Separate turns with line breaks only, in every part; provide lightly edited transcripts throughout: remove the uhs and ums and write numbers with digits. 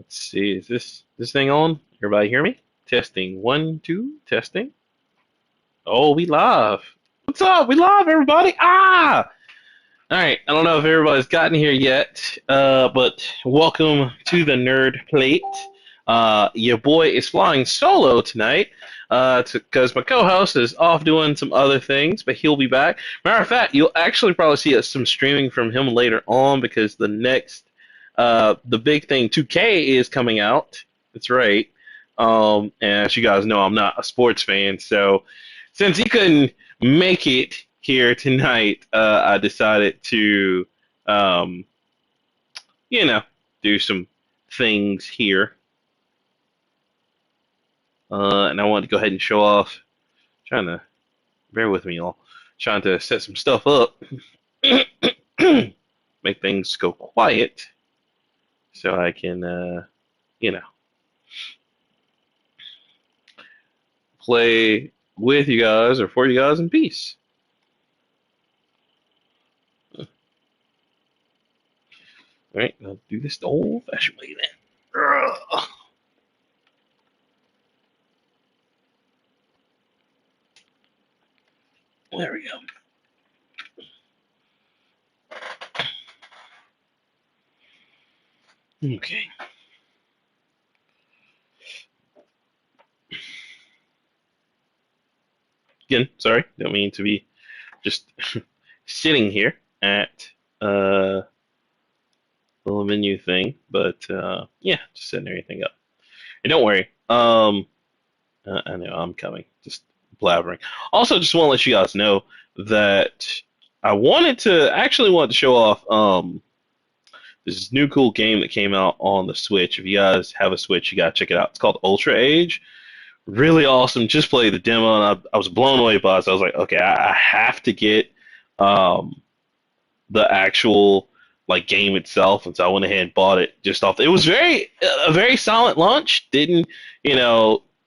Let's see, is this thing on? Everybody hear me? Testing. One, two, testing. Oh, we live. What's up? We live, everybody. Ah! All right. I don't know if everybody's gotten here yet, but welcome to the Nerd Plate. Your boy is flying solo tonight, because my co-host is off doing some other things, but he'll be back. Matter of fact, you'll actually probably see some streaming from him later on because the big thing, 2K is coming out. That's right. And as you guys know, I'm not a sports fan, so since he couldn't make it here tonight, I decided to, um, you know, do some things here. And I wanted to go ahead and show off. Trying to bear with me, y'all. Trying to set some stuff up, make things go quiet, so I can, you know, play with you guys or for you guys in peace. All right, I'll do this the old-fashioned way then. Ugh. There we go. Okay. Again, sorry, don't mean to be just sitting here at the little menu thing, but yeah, just setting everything up. And don't worry, I know I'm coming, just blabbering. Also, just want to let you guys know that I want to show off this new cool game that came out on the Switch. If you guys have a Switch, you gotta check it out. It's called Ultra Age. Really awesome. Just played the demo and I was blown away by it. So I was like, okay, I have to get um, the actual like game itself, and so I went ahead and bought it just off. It was a very silent launch. Didn't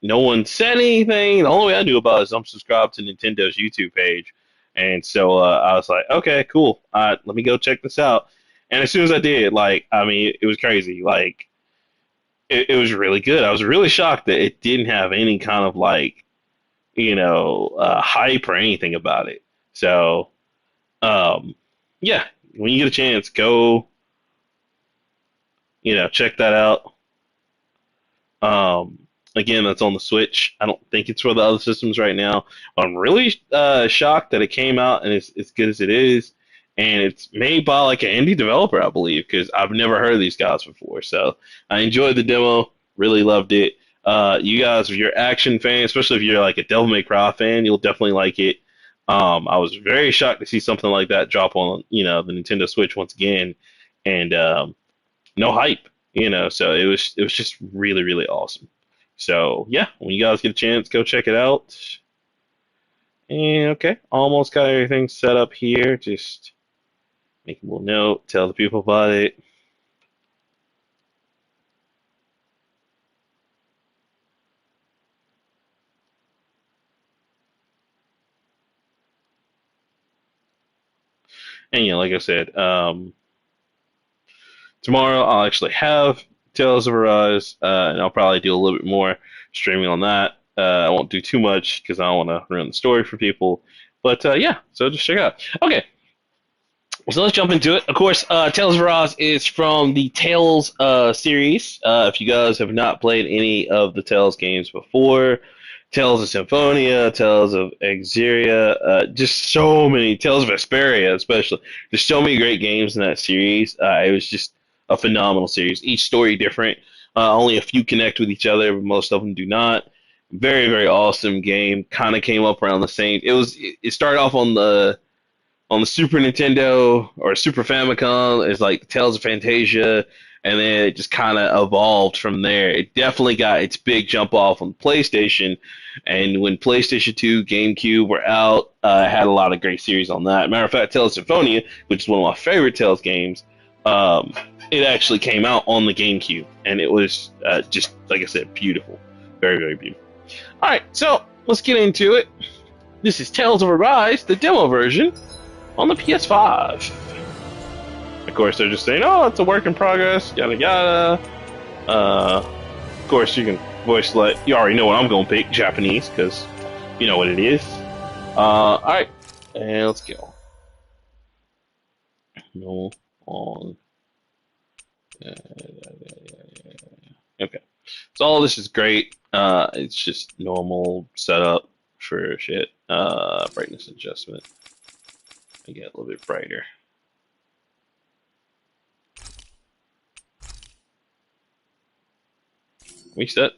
no one said anything. The only way I knew about it is I'm subscribed to Nintendo's YouTube page, and so I was like, okay, cool. Let me go check this out. And as soon as I did, like, I mean, it was crazy. Like, it was really good. I was really shocked that it didn't have any kind of like, hype or anything about it. So, um, yeah, when you get a chance, go, check that out. Again, that's on the Switch. I don't think it's for the other systems right now. I'm really shocked that it came out and it's as good as it is. And it's made by like an indie developer, I believe, because I've never heard of these guys before. So I enjoyed the demo, really loved it. You guys, if you're action fan, especially if you're like a Devil May Cry fan, you'll definitely like it. I was very shocked to see something like that drop on, the Nintendo Switch once again, and no hype, So it was just really really awesome. So yeah, when you guys get a chance, go check it out. And okay, almost got everything set up here. Just make a little note, tell the people about it. And like I said, tomorrow I'll actually have Tales of Arise, and I'll probably do a little bit more streaming on that. I won't do too much because I don't want to ruin the story for people. But yeah, so just check it out. Okay, so let's jump into it. Of course, Tales of Arise is from the Tales series. If you guys have not played any of the Tales games before, Tales of Symphonia, Tales of Exeria, just so many, Tales of Vesperia especially. There's so many great games in that series. It was just a phenomenal series. Each story different. Only a few connect with each other, but most of them do not. Very, very awesome game. Kind of came up around the same. It started off on the Super Nintendo or Super Famicom as like Tales of Fantasia, and then it just kind of evolved from there. It definitely got its big jump off on PlayStation, and when PlayStation 2, GameCube were out, it had a lot of great series on that. Matter of fact, Tales of Symphonia, which is one of my favorite Tales games, um, it actually came out on the GameCube, and it was just, like I said, beautiful. Very, very beautiful. All right, so let's get into it. This is Tales of Arise, the demo version on the PS5. Of course, they're just saying, "Oh, it's a work in progress," yada yada. Of course, you can voice select. You already know what I'm gonna pick, Japanese, because you know what it is. All right, and let's go. No on. Okay, so all this is great. It's just normal setup for shit. Brightness adjustment. I get a little bit brighter. Reset.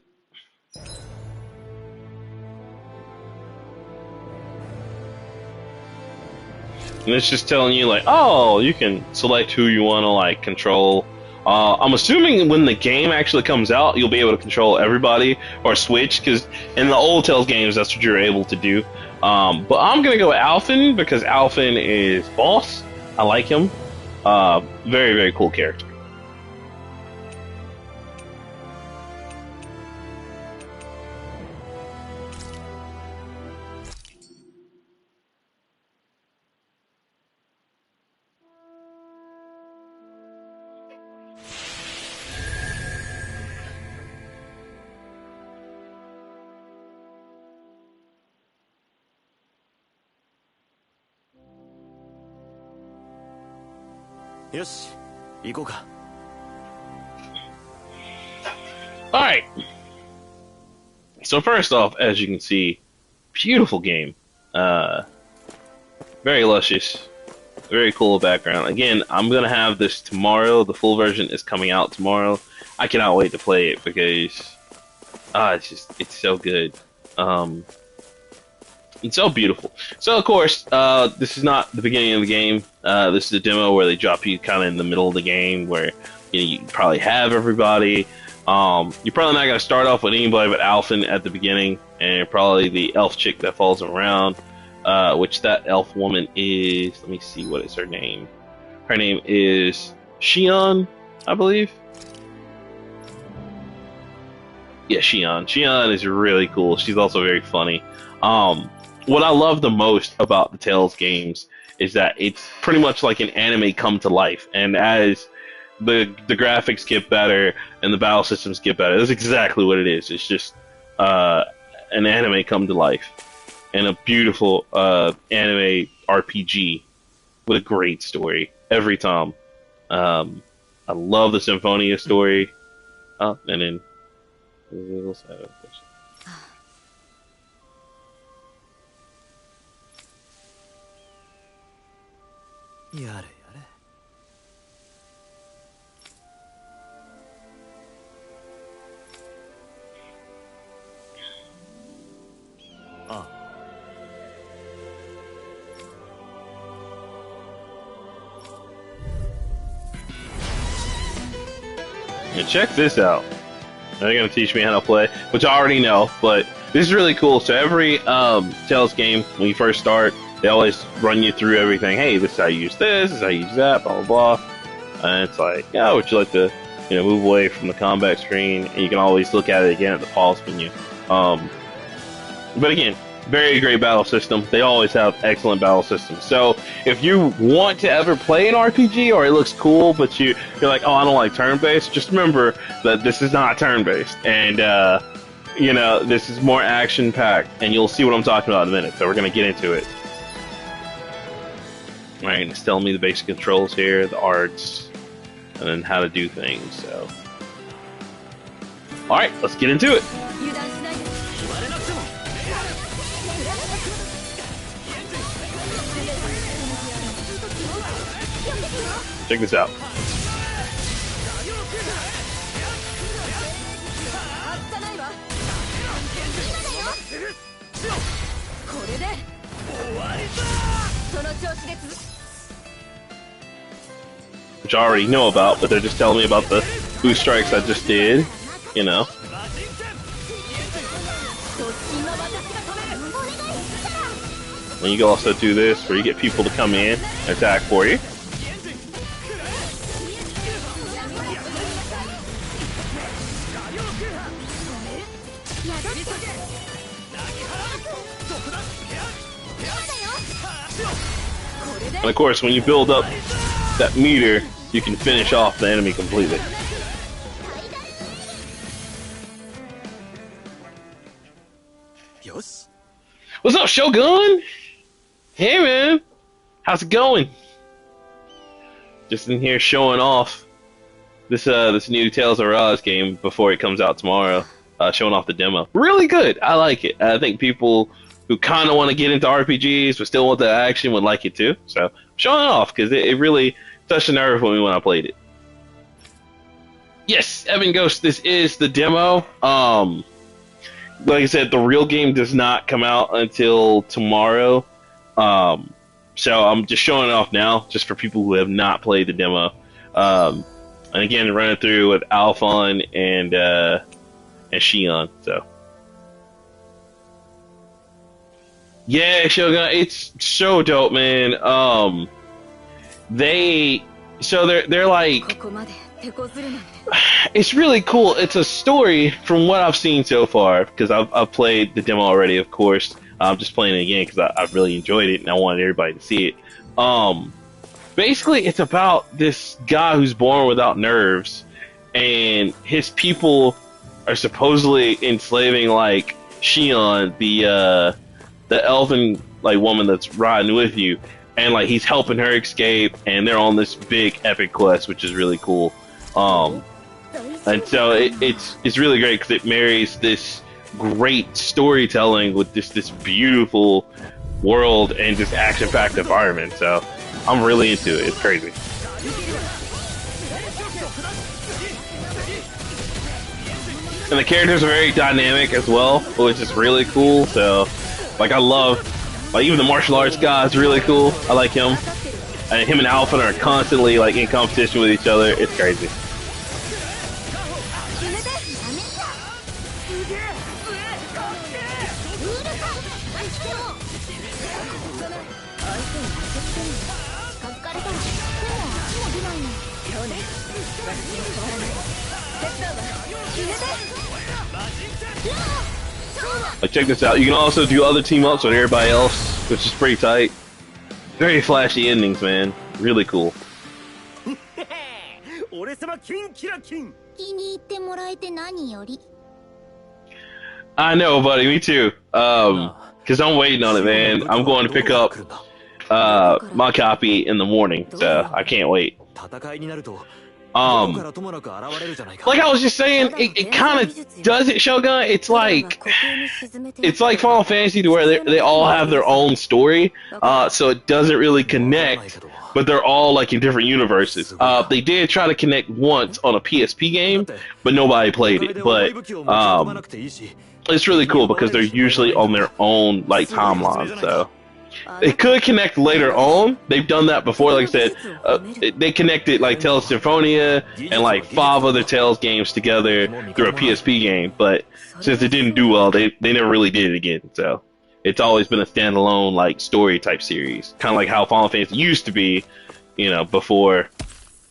And it's just telling you like, oh, you can select who you want to like control. I'm assuming when the game actually comes out, you'll be able to control everybody or switch, because in the old Tales games, that's what you're able to do. But I'm gonna go with Alphen because Alphen is boss. I like him. Very, very cool character. All right. So first off, as you can see, beautiful game. Very luscious, very cool background. Again, I'm gonna have this tomorrow. The full version is coming out tomorrow. I cannot wait to play it because it's so good. It's so beautiful. So of course, this is not the beginning of the game. This is a demo where they drop you kind of in the middle of the game, where you probably have everybody. You're probably not going to start off with anybody but Alphen at the beginning, and probably the elf chick that follows around, which that elf woman is. Let me see, what is her name? Her name is Shion, I believe. Yeah, Shion. Shion is really cool. She's also very funny. What I love the most about the Tales games is that it's pretty much like an anime come to life, and as the graphics get better and the battle systems get better, that's exactly what it is. It's just an anime come to life, and a beautiful anime RPG with a great story every time. I love the Symphonia story. And then check this out. They're going to teach me how to play, which I already know, but this is really cool. So every Tales game, when you first start, they always run you through everything. Hey, this is how you use this is how you use that, blah, blah, blah. And it's like, yeah, would you like to move away from the combat screen? And you can always look at it again at the pause menu. But again, very great battle system. They always have excellent battle systems. So if you want to ever play an RPG or it looks cool, but you're like, oh, I don't like turn-based, just remember that this is not turn-based. And, this is more action-packed. And you'll see what I'm talking about in a minute. So we're going to get into it. All right, and it's telling me the basic controls here, the arts, and then how to do things. So, all right, let's get into it. Check this out. Which I already know about, but they're just telling me about the boost strikes I just did, And you can also do this where you get people to come in and attack for you. And of course, when you build up that meter, you can finish off the enemy completely. What's up, Shogun? Hey, man. How's it going? Just in here showing off this new Tales of Arise game before it comes out tomorrow. Showing off the demo. Really good. I like it. I think people who kind of want to get into RPGs but still want the action would like it too. So showing it off because it really touched the nerve when I played it. Yes, Evan Ghost. This is the demo. Like I said, the real game does not come out until tomorrow. So I'm just showing it off now, just for people who have not played the demo. And again, running through with Alphon and Shion. So yeah, Shogun, it's so dope, man. They're like, it's really cool. It's a story from what I've seen so far, because I've played the demo already, of course. I'm just playing it again because I really enjoyed it and I wanted everybody to see it. Basically, it's about this guy who's born without nerves, and his people are supposedly enslaving like Shion, the elven like woman that's riding with you, and like he's helping her escape, and they're on this big epic quest, which is really cool. And so it's really great because it marries this great storytelling with this beautiful world and just action-packed environment. So I'm really into it. It's crazy. And the characters are very dynamic as well, which is really cool. So, like, I love, like, even the martial arts guy is really cool. I like him. And him and Alpha are constantly, like, in competition with each other. It's crazy. Like, check this out. You can also do other team ups with everybody else, which is pretty tight. Very flashy endings, man. Really cool. I know, buddy. Me too. Cause I'm waiting on it, man. I'm going to pick up my copy in the morning, so I can't wait. Like I was just saying, it kind of does it, Shogun. It's like Final Fantasy, to where they all have their own story, so it doesn't really connect, but they're all like in different universes. They did try to connect once on a PSP game, but nobody played it. But it's really cool because they're usually on their own like timeline. So it could connect later on. They've done that before. Like I said, they connected like Tales of Symphonia and like 5 other Tales games together through a PSP game. But since it didn't do well, they never really did it again. So it's always been a standalone like story type series, kind of like how Final Fantasy used to be, you know, before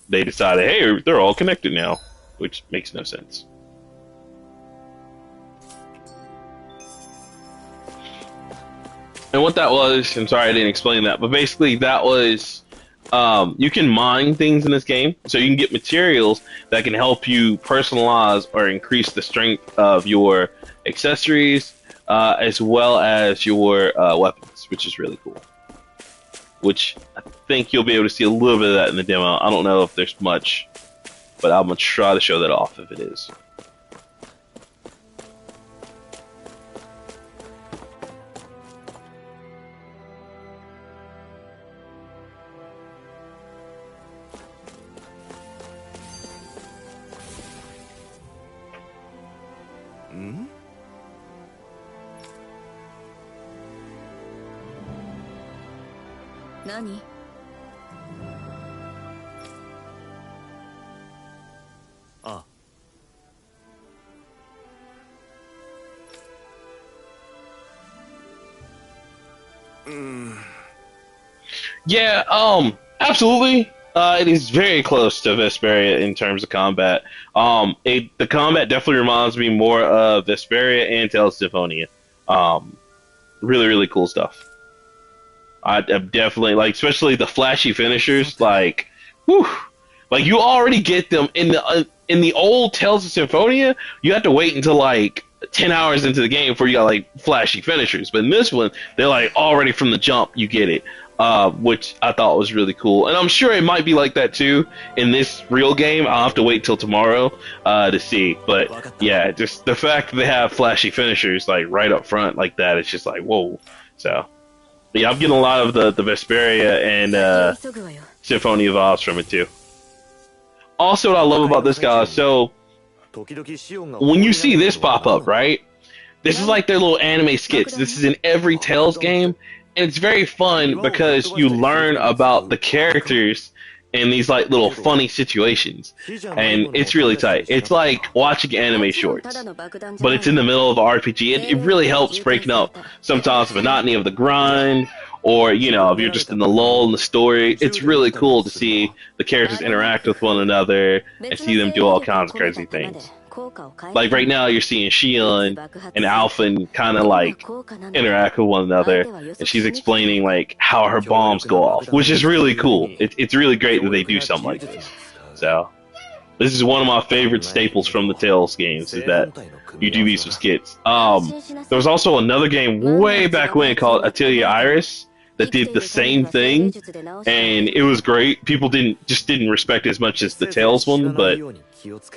they decided, hey, they're all connected now, which makes no sense. And what that was, I'm sorry I didn't explain that, but basically that was, you can mine things in this game, so you can get materials that can help you personalize or increase the strength of your accessories, as well as your weapons, which is really cool. Which I think you'll be able to see a little bit of that in the demo. I don't know if there's much, but I'm going to try to show that off if it is. Yeah, absolutely. It is very close to Vesperia in terms of combat. The combat definitely reminds me more of Vesperia and Tales of Symphonia. Really, really cool stuff. I'm definitely, like, especially the flashy finishers, like, whew, like you already get them in the old Tales of Symphonia. You have to wait until like 10 hours into the game before you got like flashy finishers. But in this one, they're like already from the jump, you get it. Which I thought was really cool. And I'm sure it might be like that too in this real game. I'll have to wait till tomorrow to see. But yeah, just the fact that they have flashy finishers like right up front like that, it's just like, whoa. So yeah, I'm getting a lot of the Vesperia and Symphony of Oz from it too. Also, what I love about this guy, so when you see this pop up, right? This is like their little anime skits. This is in every Tales game, and it's very fun because you learn about the characters in these like little funny situations, and it's really tight. It's like watching anime shorts, but it's in the middle of an RPG. It really helps breaking up sometimes the monotony of the grind, or you know, if you're just in the lull in the story. It's really cool to see the characters interact with one another and see them do all kinds of crazy things. Like right now, you're seeing Shion and Alphen kind of like interact with one another, and she's explaining like how her bombs go off, which is really cool. It's really great that they do something like this. So this is one of my favorite staples from the Tales games, is that you do these with skits. There was also another game way back when called Atelier Iris that did the same thing, and it was great. People didn't respect it as much as the Tales one, but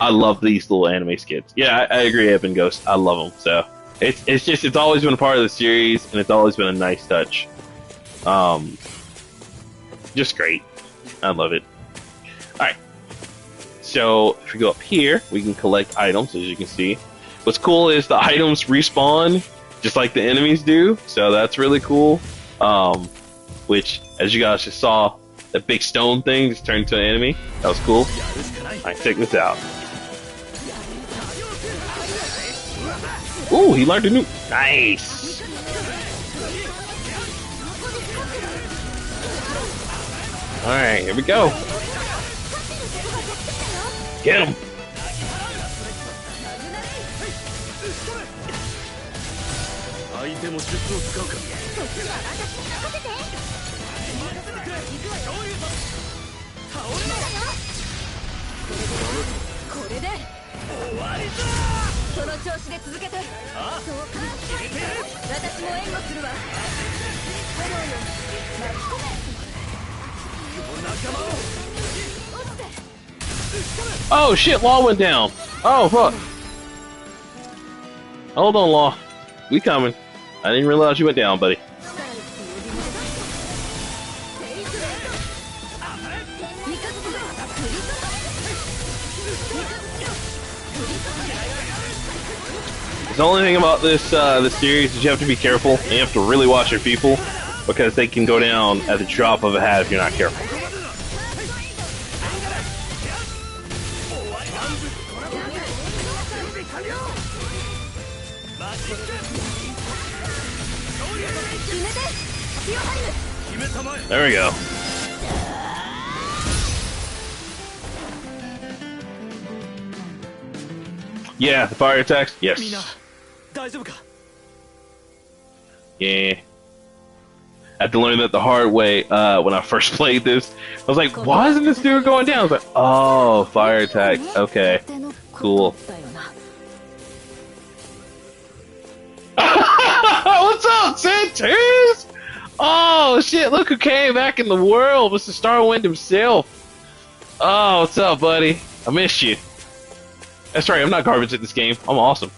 I love these little anime skits. Yeah, I agree, Evan Ghost. I love them. So it's always been a part of the series, and it's always been a nice touch. Just great. I love it. All right. So if we go up here, we can collect items, as you can see. What's cool is the items respawn just like the enemies do, so that's really cool. Which, as you guys just saw, that big stone thing just turned into an enemy. That was cool. Alright, check this out. Ooh, he learned a new... Nice! Alright, here we go. Get him! Oh shit, Law went down. Oh fuck. Hold on, Law. We coming. I didn't realize you went down, buddy. The only thing about this series is you have to be careful, and you have to really watch your people, because they can go down at the drop of a hat if you're not careful. There we go. Yeah, the fire attacks? Yes. Yeah. I had to learn that the hard way when I first played this. I was like, why isn't this dude going down? I was like, oh, fire attacks. Okay. Cool. What's up, Santos? Oh, shit, look who came back in the world. Mr. Starwind himself. Oh, what's up, buddy? I missed you. That's right, I'm not garbage at this game. I'm awesome.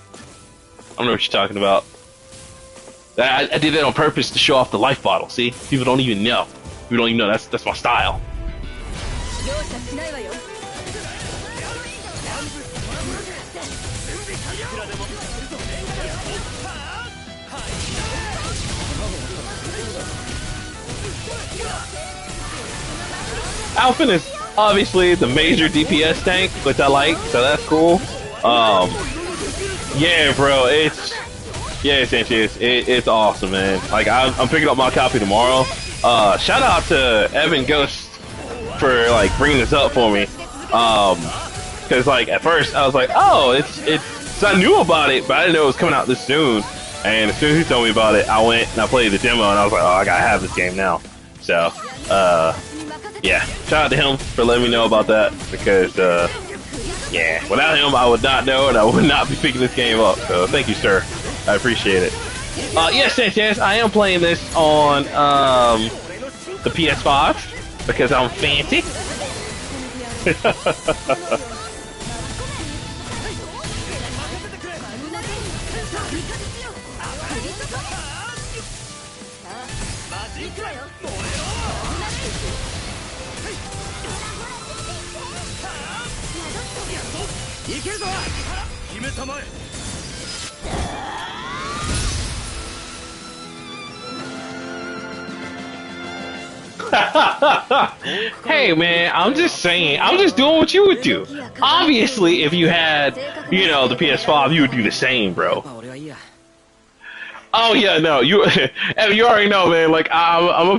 I don't know what you're talking about. I did that on purpose to show off the life bottle, see? People don't even know. People don't even know that's my style. Alphen is obviously the major DPS tank, which I like, so that's cool. Yeah, bro, it's awesome, man. Like, I'm picking up my copy tomorrow. Shout out to Evan Ghost for like bringing this up for me. Cause like at first I was like, oh, it's I knew about it, but I didn't know it was coming out this soon. And as soon as he told me about it, I went and I played the demo, and I was like, oh, I gotta have this game now. So, yeah, shout out to him for letting me know about that, because Yeah, without him, I would not know, and I would not be picking this game up. So thank you, sir. I appreciate it. Yes, I am playing this on the PS5 because I'm fancy. Hey man, I'm just saying, I'm just doing what you would do. Obviously, if you had, you know, the PS5, you would do the same, bro. Oh yeah, no, you you already know, man. Like I'm gonna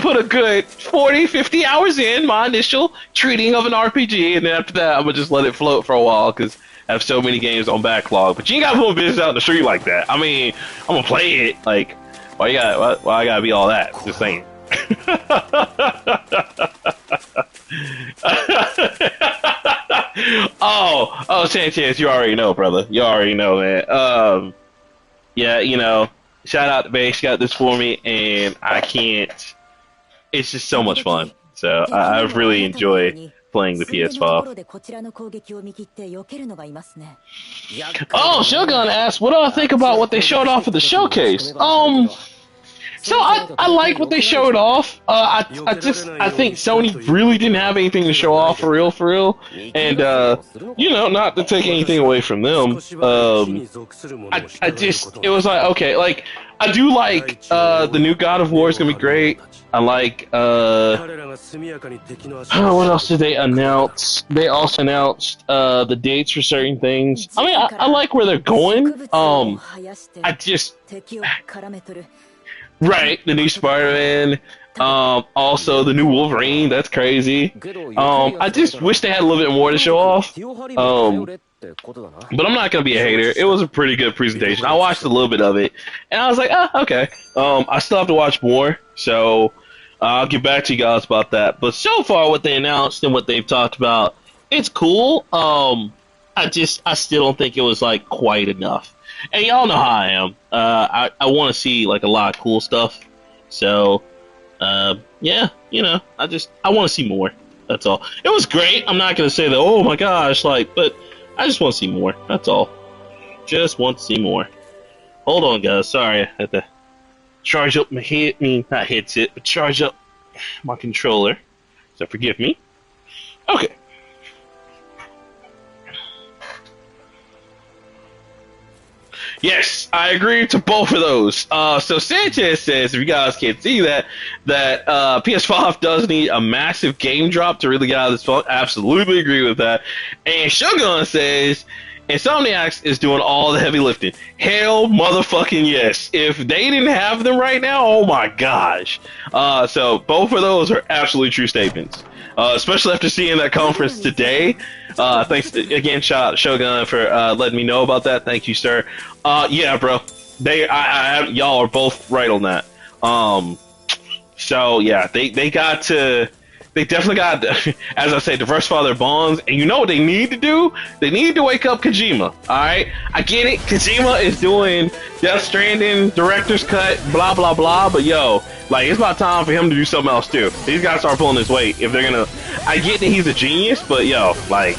put a good 40, 50 hours in my initial treating of an RPG, and then after that, I'm gonna just let it float for a while because I have so many games on backlog. But you ain't gotta put business out in the street like that. I mean, I'm gonna play it. Like, why I gotta be all that? Just saying. oh, Sanchez, you already know, brother. You already know, man. Yeah, you know, shout out to Base, got this for me, and I can't. It's just so much fun. So I really enjoy playing the PS5. Oh, Shogun asked, what do I think about what they showed off at the showcase? So I like what they showed off. I think Sony really didn't have anything to show off for real. And you know, not to take anything away from them. It was like, okay, like I do like the new God of War is gonna be great. I like what else did they announce? They also announced the dates for certain things. I mean, I like where they're going. Right, the new Spider-Man, also the new Wolverine, that's crazy. I just wish they had a little bit more to show off. But I'm not gonna be a hater. It was a pretty good presentation. I watched a little bit of it, and I was like, okay. I still have to watch more, so I'll get back to you guys about that. But so far, what they announced and what they've talked about, it's cool. I still don't think it was like quite enough. And y'all know how I am. I want to see like a lot of cool stuff. So, yeah, you know, I want to see more. That's all. It was great. I'm not gonna say that. Oh my gosh, like, but I just want to see more. That's all. Just want to see more. Hold on, guys. Sorry, I had to charge up my not headset, but charge up my controller. So forgive me. Okay. Yes, I agree to both of those. So Sanchez says, if you guys can't see that PS5 does need a massive game drop to really get out of this phone. Absolutely agree with that. And Shogun says, Insomniacs is doing all the heavy lifting. Hell motherfucking yes. If they didn't have them right now, oh my gosh. So both of those are absolutely true statements. Especially after seeing that conference today. Thanks again, shout out to Shogun for letting me know about that. Thank you, sir. Yeah, bro. Y'all are both right on that. So yeah, they definitely got, as I say, diversify their bonds. And you know what they need to do? They need to wake up Kojima. Alright? I get it. Kojima is doing Death Stranding, director's cut, blah, blah, blah. But yo, like, it's about time for him to do something else too. These guys start pulling his weight if they're gonna. I get that he's a genius, but yo, like,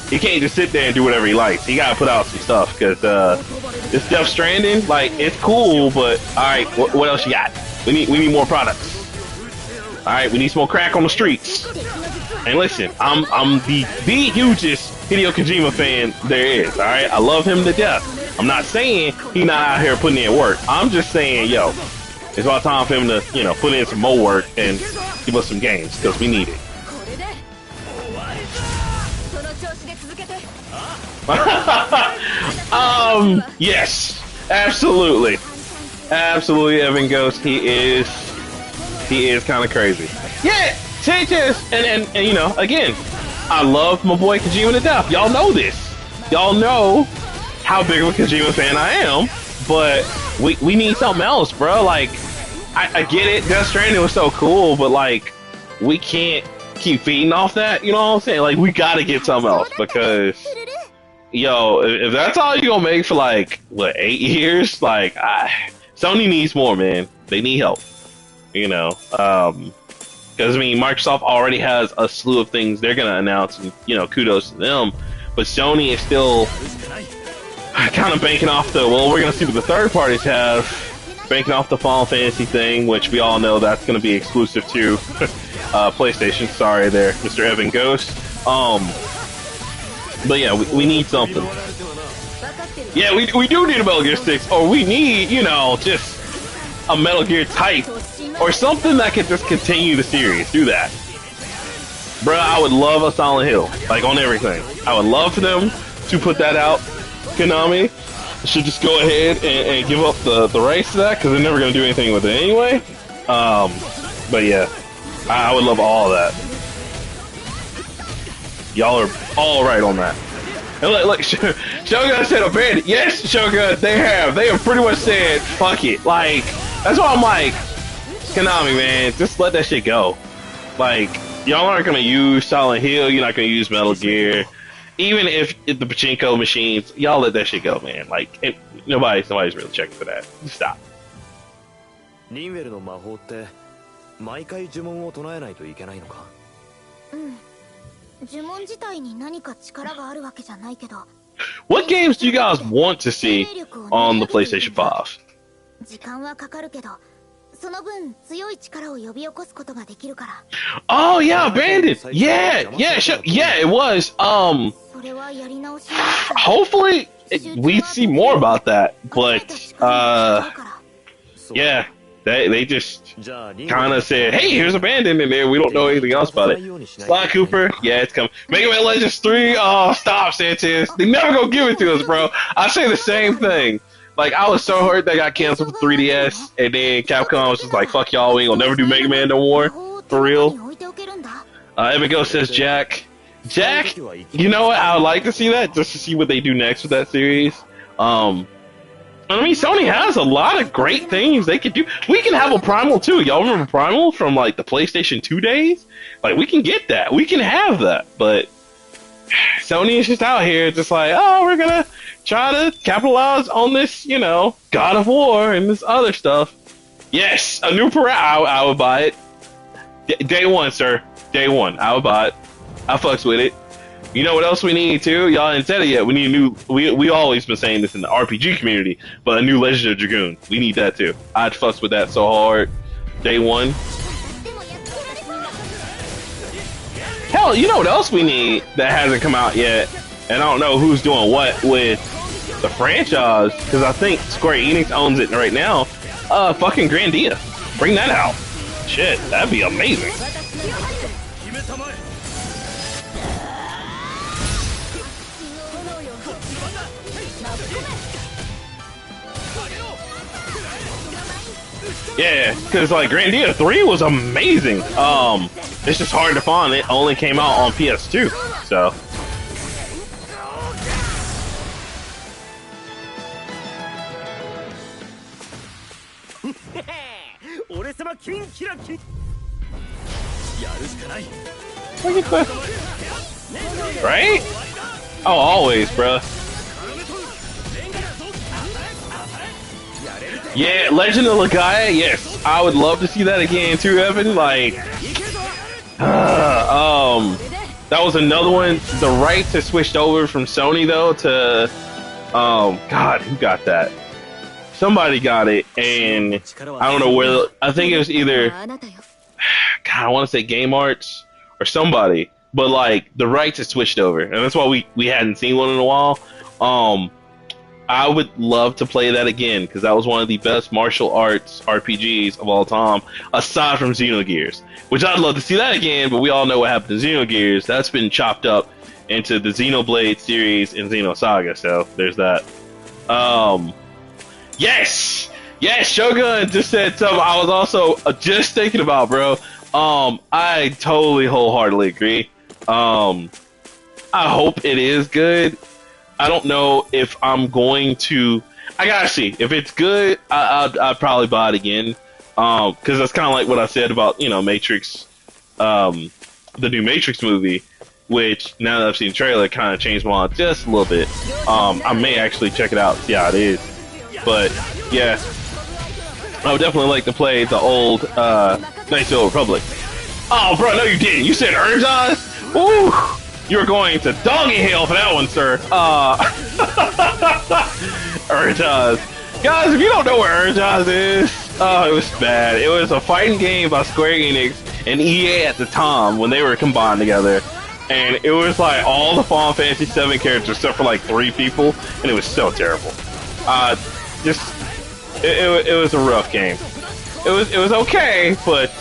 he can't just sit there and do whatever he likes. He gotta put out some stuff, because this Death Stranding, like, it's cool, but alright, what else you got? We need more products. Alright, we need some more crack on the streets. And listen, I'm the hugest Hideo Kojima fan there is, alright? I love him to death. I'm not saying he's not out here putting in work. I'm just saying, yo, it's about time for him to, you know, put in some more work and give us some games, because we need it. Yes, absolutely. Absolutely, Evan Ghost, he is kind of crazy. Yeah, Sanchez, and you know, again, I love my boy Kojima to death. Y'all know this. Y'all know how big of a Kojima fan I am, but we need something else, bro. Like, I get it, Death Stranding was so cool, but like, we can't keep feeding off that. You know what I'm saying? Like, we gotta get something else because, yo, if that's all you're gonna make for like what 8 years, like, Sony needs more, man. They need help. You know, because I mean, Microsoft already has a slew of things they're gonna announce, and you know, kudos to them. But Sony is still kind of banking off the, well, we're gonna see what the third parties have, banking off the Final Fantasy thing, which we all know that's gonna be exclusive to PlayStation. Sorry there, Mr. Evan Ghost. But yeah, we need something. Yeah, we do need a Metal Gear 6, or we need, you know, just a Metal Gear type, or something that could just continue the series. Do that. Bruh, I would love a Silent Hill, like on everything. I would love for them to put that out. Konami should just go ahead and give up the rights to that, because they're never going to do anything with it anyway. But yeah, I would love all of that. Y'all are all right on that. And look, Shogun said abandoned. Yes, Shogun, they have. They have pretty much said, fuck it. Like, that's why I'm like, Konami, man, just let that shit go. Like, y'all aren't going to use Silent Hill, you're not going to use Metal Gear. Even if the pachinko machines, y'all let that shit go, man. Like, nobody's really checking for that. Just stop.
リンウェルの魔法って毎回呪文を唱えないといけないのか？
呪文自体に何か力があるわけじゃないけど。
What games do you guys want to see on the PlayStation 5?
時間はかかるけど、その分強い力を呼び起こすことができるから。
Oh yeah, Bandit. Yeah, it was. Hopefully we see more about that, but yeah. They just kind of said, hey, here's Abandoned in there. We don't know anything else about it. Sly Cooper, yeah, it's coming. Mega Man Legends 3, oh, stop, Sanchez. They never gonna give it to us, bro. I say the same thing. Like, I was so hurt they got canceled for 3DS, and then Capcom was just like, fuck y'all, we ain't gonna never do Mega Man no more. For real. Evan says Jack. Jack, you know what? I would like to see that, just to see what they do next with that series. I mean, Sony has a lot of great things they could do. We can have a Primal too. Y'all remember Primal from like the PlayStation 2 days? Like, we can get that. We can have that. But Sony is just out here just like, oh, we're gonna try to capitalize on this, you know, God of War and this other stuff. Yes, a new I would buy it. Day one, sir. Day one. I would buy it. I fucks with it. You know what else we need too? Y'all ain't said it yet. We need a new. We always been saying this in the RPG community, but a new Legend of Dragoon. We need that too. I'd fuss with that so hard. Day one. Hell, you know what else we need that hasn't come out yet? And I don't know who's doing what with the franchise, because I think Square Enix owns it right now. Fucking Grandia. Bring that out. Shit, that'd be amazing. Yeah, because like Grandia 3 was amazing. It's just hard to find. It only came out on PS2, so. Look at that. Right? Oh, always, bruh. Yeah, Legend of Legaia, yes. I would love to see that again too, Evan. Like, that was another one. The rights have switched over from Sony though to, God, who got that? Somebody got it, and I don't know where. I think it was either, God, I want to say Game Arts or somebody, but like the rights have switched over, and that's why we hadn't seen one in a while. I would love to play that again, because that was one of the best martial arts RPGs of all time, aside from Xenogears, which I'd love to see that again, but we all know what happened to Xenogears. That's been chopped up into the Xenoblade series and Xenosaga, so there's that. Yes! Yes, Shogun just said something I was also just thinking about, bro. I totally wholeheartedly agree. I hope it is good. I don't know if I'm going to. I gotta see if it's good. I'd probably buy it again, because that's kind of like what I said about Matrix the new Matrix movie, which now that I've seen the trailer, kind of changed my mind just a little bit. I may actually check it out, see how it is. But yeah, I would definitely like to play the old Knights of the Old Republic. Oh, bro, no, you didn't. You said Urge-Eyes? Ooh, you're going to doggy hell for that one, sir. Urge-Eyes. Guys, if you don't know what Urge-Eyes is, oh, it was bad. It was a fighting game by Square Enix and EA at the time when they were combined together. And it was like all the Final Fantasy VII characters except for like 3 people, and it was so terrible. It was a rough game. It was okay, but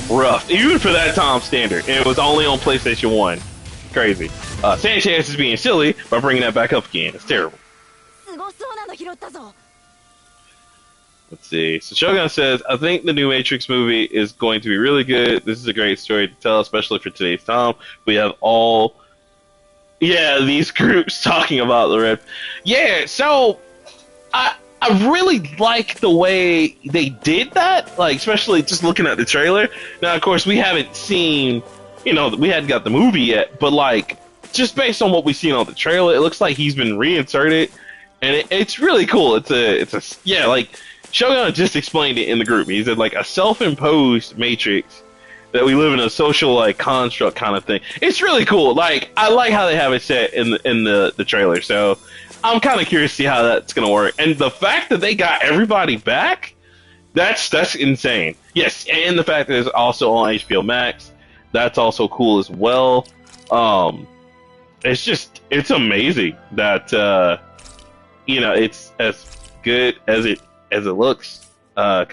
rough. Even for that time standard. It was only on PlayStation 1. Crazy. Sanchez is being silly by bringing that back up again. It's terrible. Let's see. So Shogun says, I think the new Matrix movie is going to be really good. This is a great story to tell, especially for today's time. We have these groups talking about the red. Yeah, so I really like the way they did that, like especially just looking at the trailer. Now, of course, we haven't seen, we hadn't got the movie yet, but like just based on what we've seen on the trailer, it looks like he's been reinserted, and it's really cool. Like Shogun just explained it in the group. He said like a self-imposed matrix that we live in a social like construct kind of thing. It's really cool. Like I like how they have it set in the trailer. So I'm kind of curious to see how that's gonna work. And the fact that they got everybody back, that's insane. Yes, and the fact that it's also on HBO Max, that's also cool as well. It's amazing that it's as good as it looks. I'm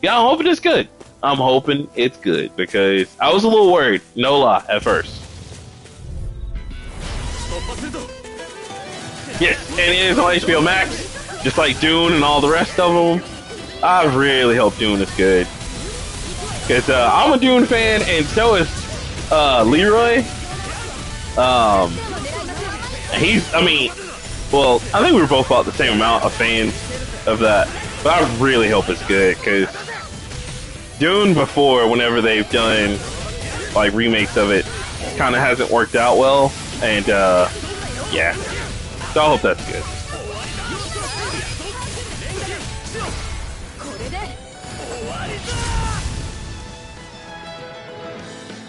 hoping it's good. I'm hoping it's good because I was a little worried, no lie, at first. Yes, and it is on HBO Max, just like Dune and all the rest of them. I really hope Dune is good. Because I'm a Dune fan, and so is Leroy. I think we were both about the same amount of fans of that. But I really hope it's good, because Dune before, whenever they've done like remakes of it, kind of hasn't worked out well. And yeah. So I hope that's good.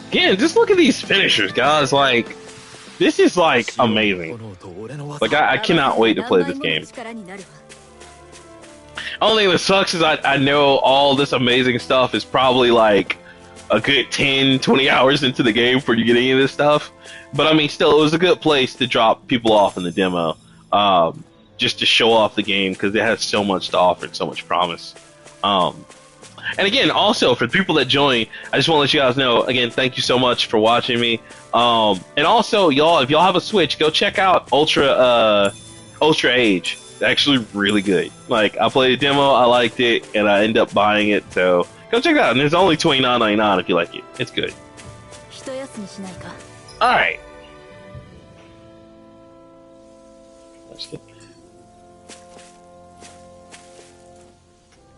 Again, just look at these finishers, guys. Like, this is like amazing. Like, I cannot wait to play this game. Only thing that sucks is I know all this amazing stuff is probably like a good 10, 20 hours into the game before you get any of this stuff. But I mean, still, it was a good place to drop people off in the demo. Just to show off the game because it has so much to offer and so much promise. And again, also for the people that join, I just want to let you guys know, again, thank you so much for watching me. And also, y'all, if y'all have a Switch, go check out Ultra Age. It's actually really good. Like, I played a demo, I liked it, and I ended up buying it. So go check it out. And it's only $29.99 if you like it. It's good. All right.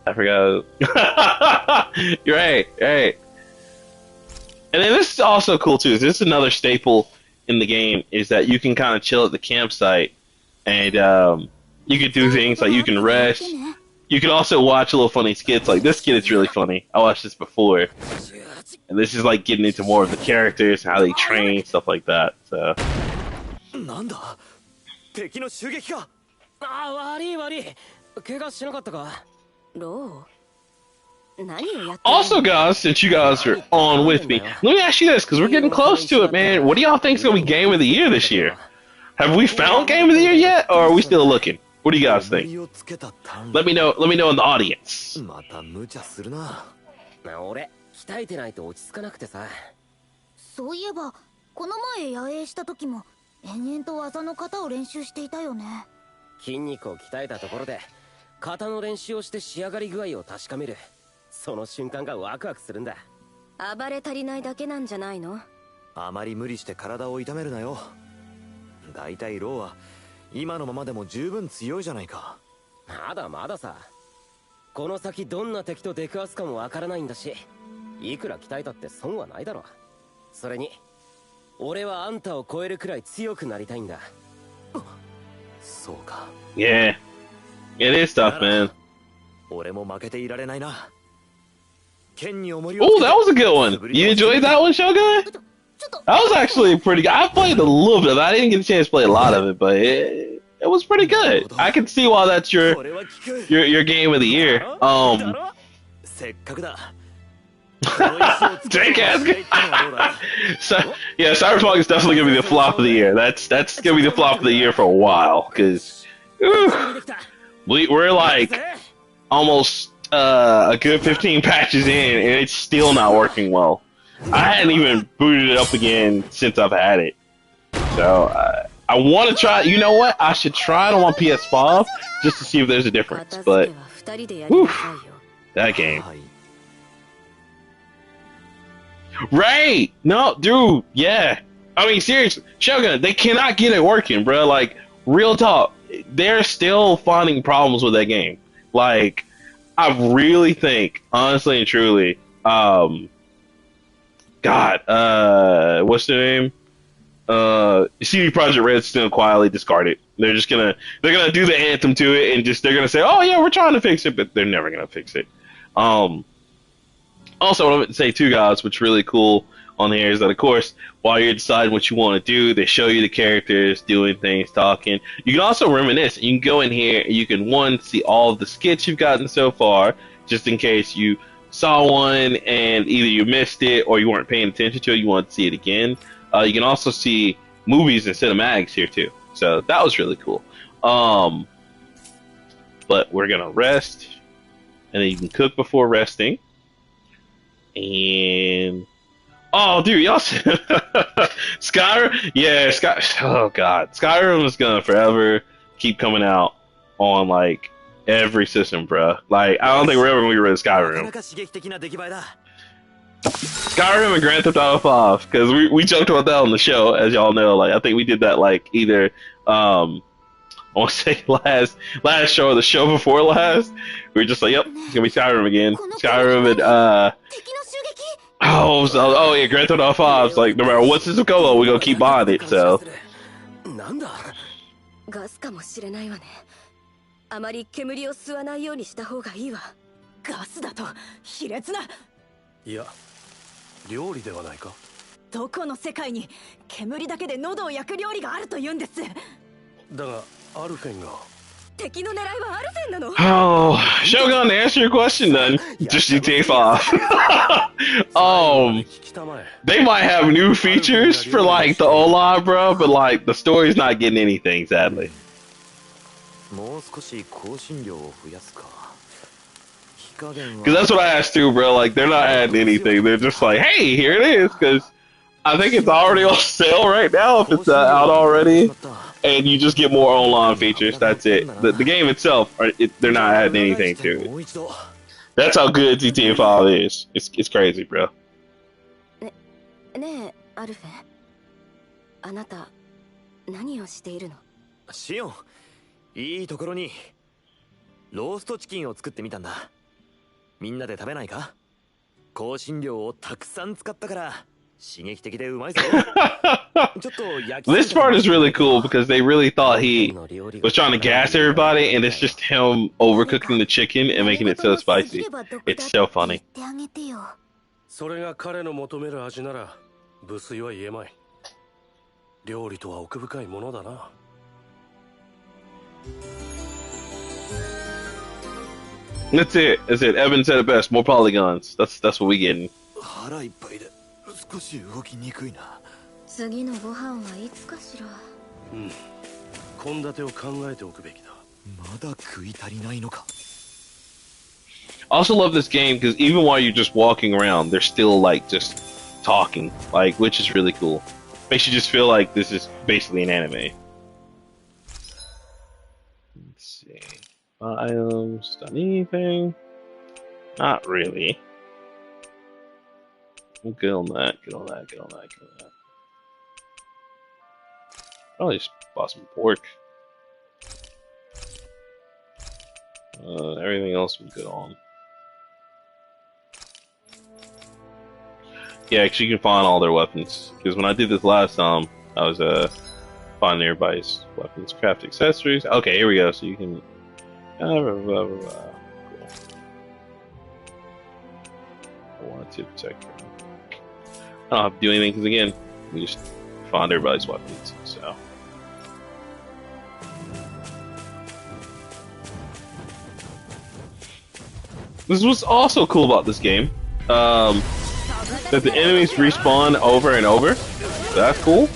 I forgot. You're right. And then this is also cool too. This is another staple in the game is that you can kind of chill at the campsite, and you can do things like you can rest. You can also watch little funny skits. Like this skit is really funny. I watched this before, and this is like getting into more of the characters, how they train, stuff like that. So. Also, guys, since you guys are on with me, let me ask you this, because we're getting close to it, man. What do y'all think is going to be Game of the Year this year? Have we found Game of the Year yet, or are we still looking? What do you guys think? Let me know in the audience.
そういえばこの前野営した時も延々と技の型を練習していたよね。
筋肉を鍛えたところで型の練習をして仕上がり具合を確かめる。その瞬間がワクワクするんだ。
暴れ足りないだけなんじゃないの？
あまり無理して体を痛めるなよ。だいたいローは今のままでも十分強いじゃないか。
まだまださ。この先どんな敵と出くわすかもわからないんだし、いくら鍛えたって損はないだろう。それに俺はあんたを超えるくらい強くなりたいんだ。
そうか。
Yeah, it is tough, man.
俺も負けていられないな。剣に重りを
Oh,
つけて
that was a good one. You enjoyed that one, Shogun?
ちょっと
That was actually pretty good. I played a little bit of it. I didn't get a chance to play a lot of it, but it was pretty good. I can see why that's
これは聞く。
your game of the year.
だろせっかくだ。
Drake ass. So, yeah, Cyberpunk is definitely gonna be the flop of the year. That's gonna be the flop of the year for a while, because we're like almost a good 15 patches in, and it's still not working well. I hadn't even booted it up again since I've had it. So I want to try. You know what? I should try it on my PS5 just to see if there's a difference. But whew, that game. Right? No, dude. Yeah. I mean, seriously, Shogun, they cannot get it working, bro. Like, real talk, they're still finding problems with that game. Like, I really think, honestly and truly, God, what's their name? CD Projekt Red's still quietly discarded. They're gonna do the anthem to it, and they're gonna say, oh yeah, we're trying to fix it, but they're never gonna fix it. Also, what I meant to say too, guys, what's really cool on here is that, of course, while you're deciding what you want to do, they show you the characters doing things, talking. You can also reminisce. You can go in here and you can, one, see all of the skits you've gotten so far, just in case you saw one and either you missed it or you weren't paying attention to it, you want to see it again. You can also see movies and cinematics here too. So that was really cool. But we're going to rest, and then you can cook before resting. And oh, dude, y'all Skyrim, yeah, oh god, Skyrim is gonna forever keep coming out on like every system, bro. Like, I don't think we're ever gonna get rid of Skyrim. Skyrim and Grand Theft Auto 5, because we joked about that on the show, as y'all know. Like, I think we did that like either I want to say last show or the show before last. We were just like, yep, it's gonna be Skyrim again. Skyrim and oh yeah, Grand Theft Auto 5. It's like, no matter what system goes on, we're gonna keep buying it. So.
ガスかもしれないわね。あまり煙を吸わないようにした方がいいわ。
ガスだと卑劣な。
いや、料理ではないか。
どこの世界に煙だけで喉を焼く料理があると言うんです。
だがアルフェンが。
敵の狙いはアルフェンなの？
Oh, Shogun, to answer your question then, just GTA 5. They might have new features for like the Ola, bro, but like the story's not getting anything, sadly.
もう少し香辛料を増やすか。
Because that's what I asked too, bro. Like, they're not adding anything. They're just like, hey, here it is. Because I think it's already on sale right now if it's out already. And you just get more online features. That's it. The game itself, they're not adding anything to it. That's how good GTA 5 is. It's crazy, bro.
ねえ、アルフェン。あなた、何をしているの？
シオン、いいところにローストチキンを作ってみたんだ。みんなで食べないか？香辛料をたくさん使ったから刺激的でうまいぞ。
This part is really cool because they really thought he was trying to gas everybody, and it's just him overcooking the chicken and making it so spicy. It's so funny.
それが彼の求める味なら無粋は言えまい。料理とは奥深いものだな。
That's it. That's it. Evan said it best. More polygons. That's what we getting.
腹いっぱいで少し動きにくいな。
次のご飯はいつかしら。
うん。献立を考えておくべきだ。
まだ食い足りないのか。
I also love this game because even while you're just walking around, they're still like just talking, like, which is really cool. Makes you just feel like this is basically an anime. Let's see. Items, done anything? Not really. I'm good on that, good on that, good on that, good on that. Probably just bought some pork. Everything else I'm good on. Yeah, 'cause you can find all their weapons. Because when I did this last time, I was finding everybody's weapons, craft accessories. Okay, here we go. So you can. Blah, blah, blah, blah, blah. Cool. I wanted to protect her. I don't have to do anything because again, we just find everybody's weapons. So. This was also cool about this game. That the enemies respawn over and over. That's cool.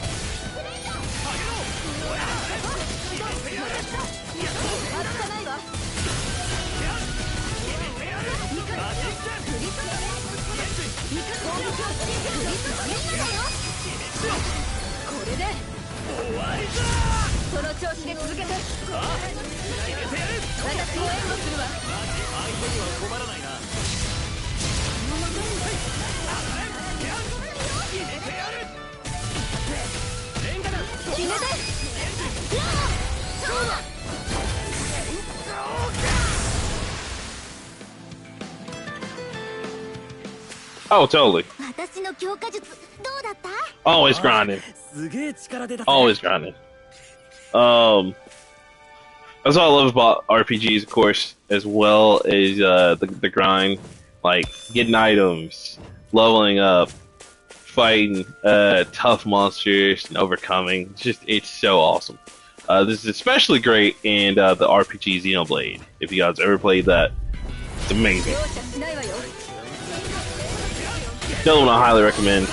Oh, totally.
私の強化術どうだった？
Always grinding.
すげえ力出たぜ。
Always grinding. That's what I love about RPGs, of course, as well as the grind, like getting items, leveling up, fighting tough monsters, and overcoming. It's so awesome. This is especially great in the RPG Xenoblade. If you guys ever played that, it's amazing. Another one I highly recommend.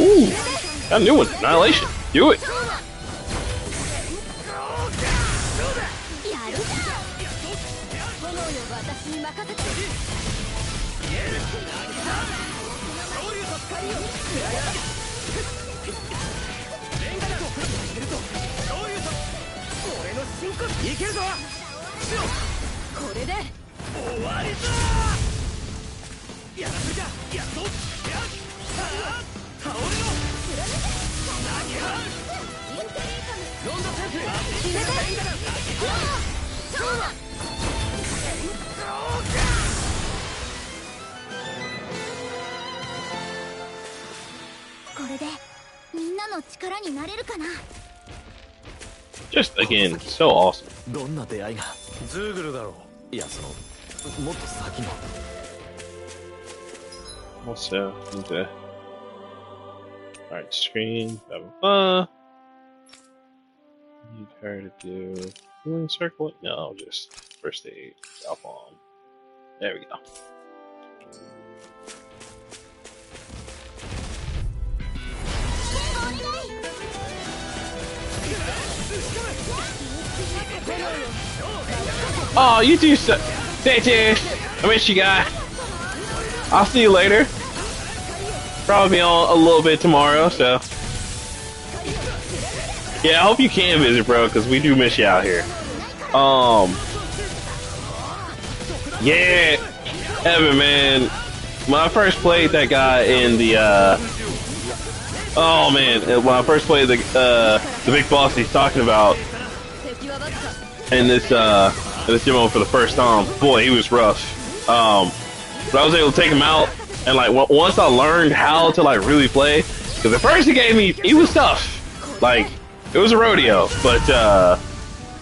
Ooh, got a new one. Annihilation. Do it. Just again, so awesome.
どんな出会いが。
ズーグルだろう。
いや、もっと先の。
Also, into alright, screen, blah blah blah. Need her to do healing circle? No, just first aid, South on. There we go. Oh, you do so. Thank you. I miss you, guy. I'll see you later. Probably on a little bit tomorrow, so. Yeah, I hope you can visit, bro, because we do miss you out here. Yeah, Evan, man. When I first played that guy in the, oh man, when I first played the big boss he's talking about in this demo for the first time, boy, he was rough. But I was able to take him out, and like once I learned how to like really play, because at first he was tough, like it was a rodeo. But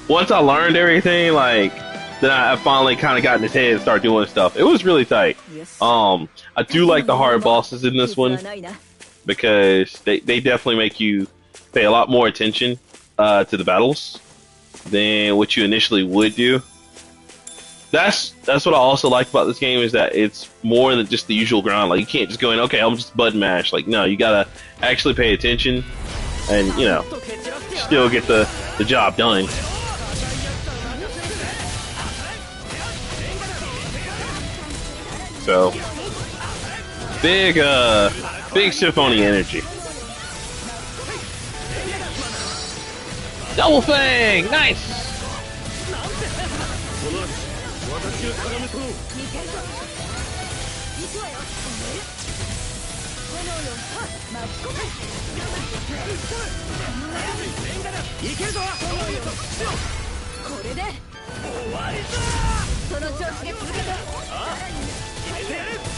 once I learned everything, like then I finally kind of got in his head and started doing stuff. It was really tight. I do like the hard bosses in this one because they definitely make you pay a lot more attention to the battles than what you initially would do. That's what I also like about this game, is that it's more than just the usual grind. Like you can't just go in, okay, I'm just button mash. Like no, you gotta actually pay attention and, you know, still get the job done. So big Symphony energy. Double Fang, nice.
これで終わりだ。その調子で続けて。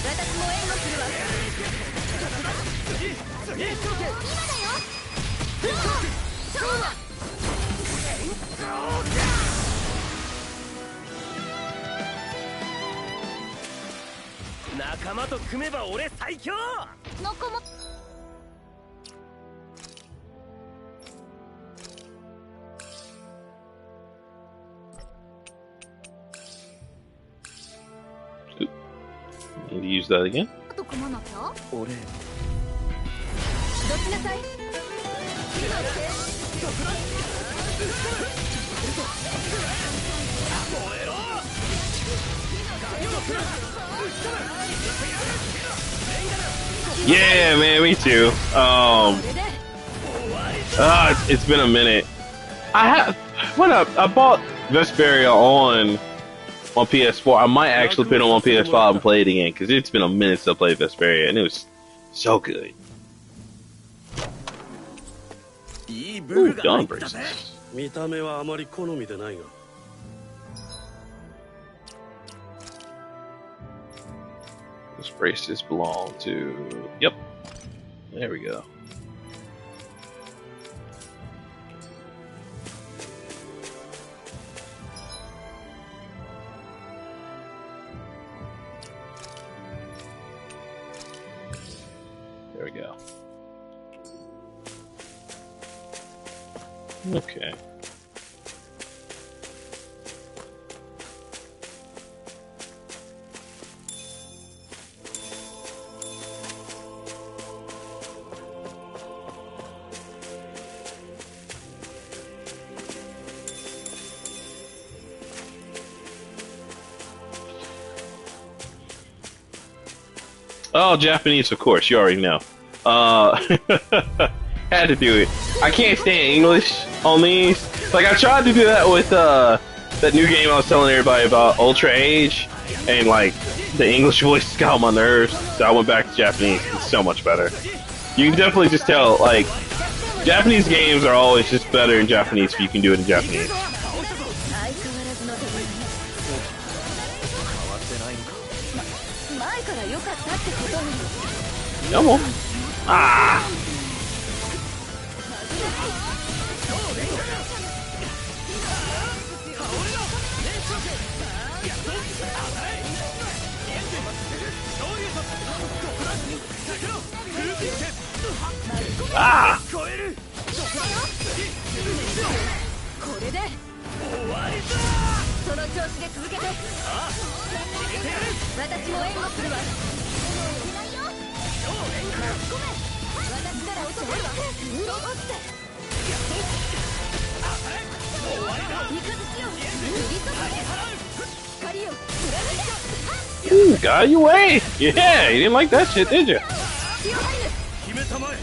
私も援護するわ。今だよ。勝負。
仲間と組めば俺最強。
仲間。
Need to use that again.
あと組まなきゃ。
俺
どきなさい。
Yeah, man, me too. It's been a minute. I bought Vesperia on PS4. I might actually put it on PS5 and play it again because it's been a minute since I played Vesperia and it was so good. Ooh, Dawn braces.
見た目はあまり好みでないが。
Those braces belong to. Yep. There we go. There we go. Okay. Oh, Japanese, of course. You already know. Had to do it. I can't stand English on these. Like, I tried to do that with that new game I was telling everybody about, Ultra Age, and like the English voice got on my nerves, so I went back to Japanese. It's so much better. You can definitely just tell, like, Japanese games are always just better in Japanese if you can do it in Japanese. Come on. Ah! Ah!
これで終わりだ。その調子で続けて。私も援護するわ。私なら落とせるわ。落ちて。味方しよう。振り飛ばせ。光を貫いて。
Ooh, got you away! Yeah, you didn't like that shit, did you?
決めたまえ。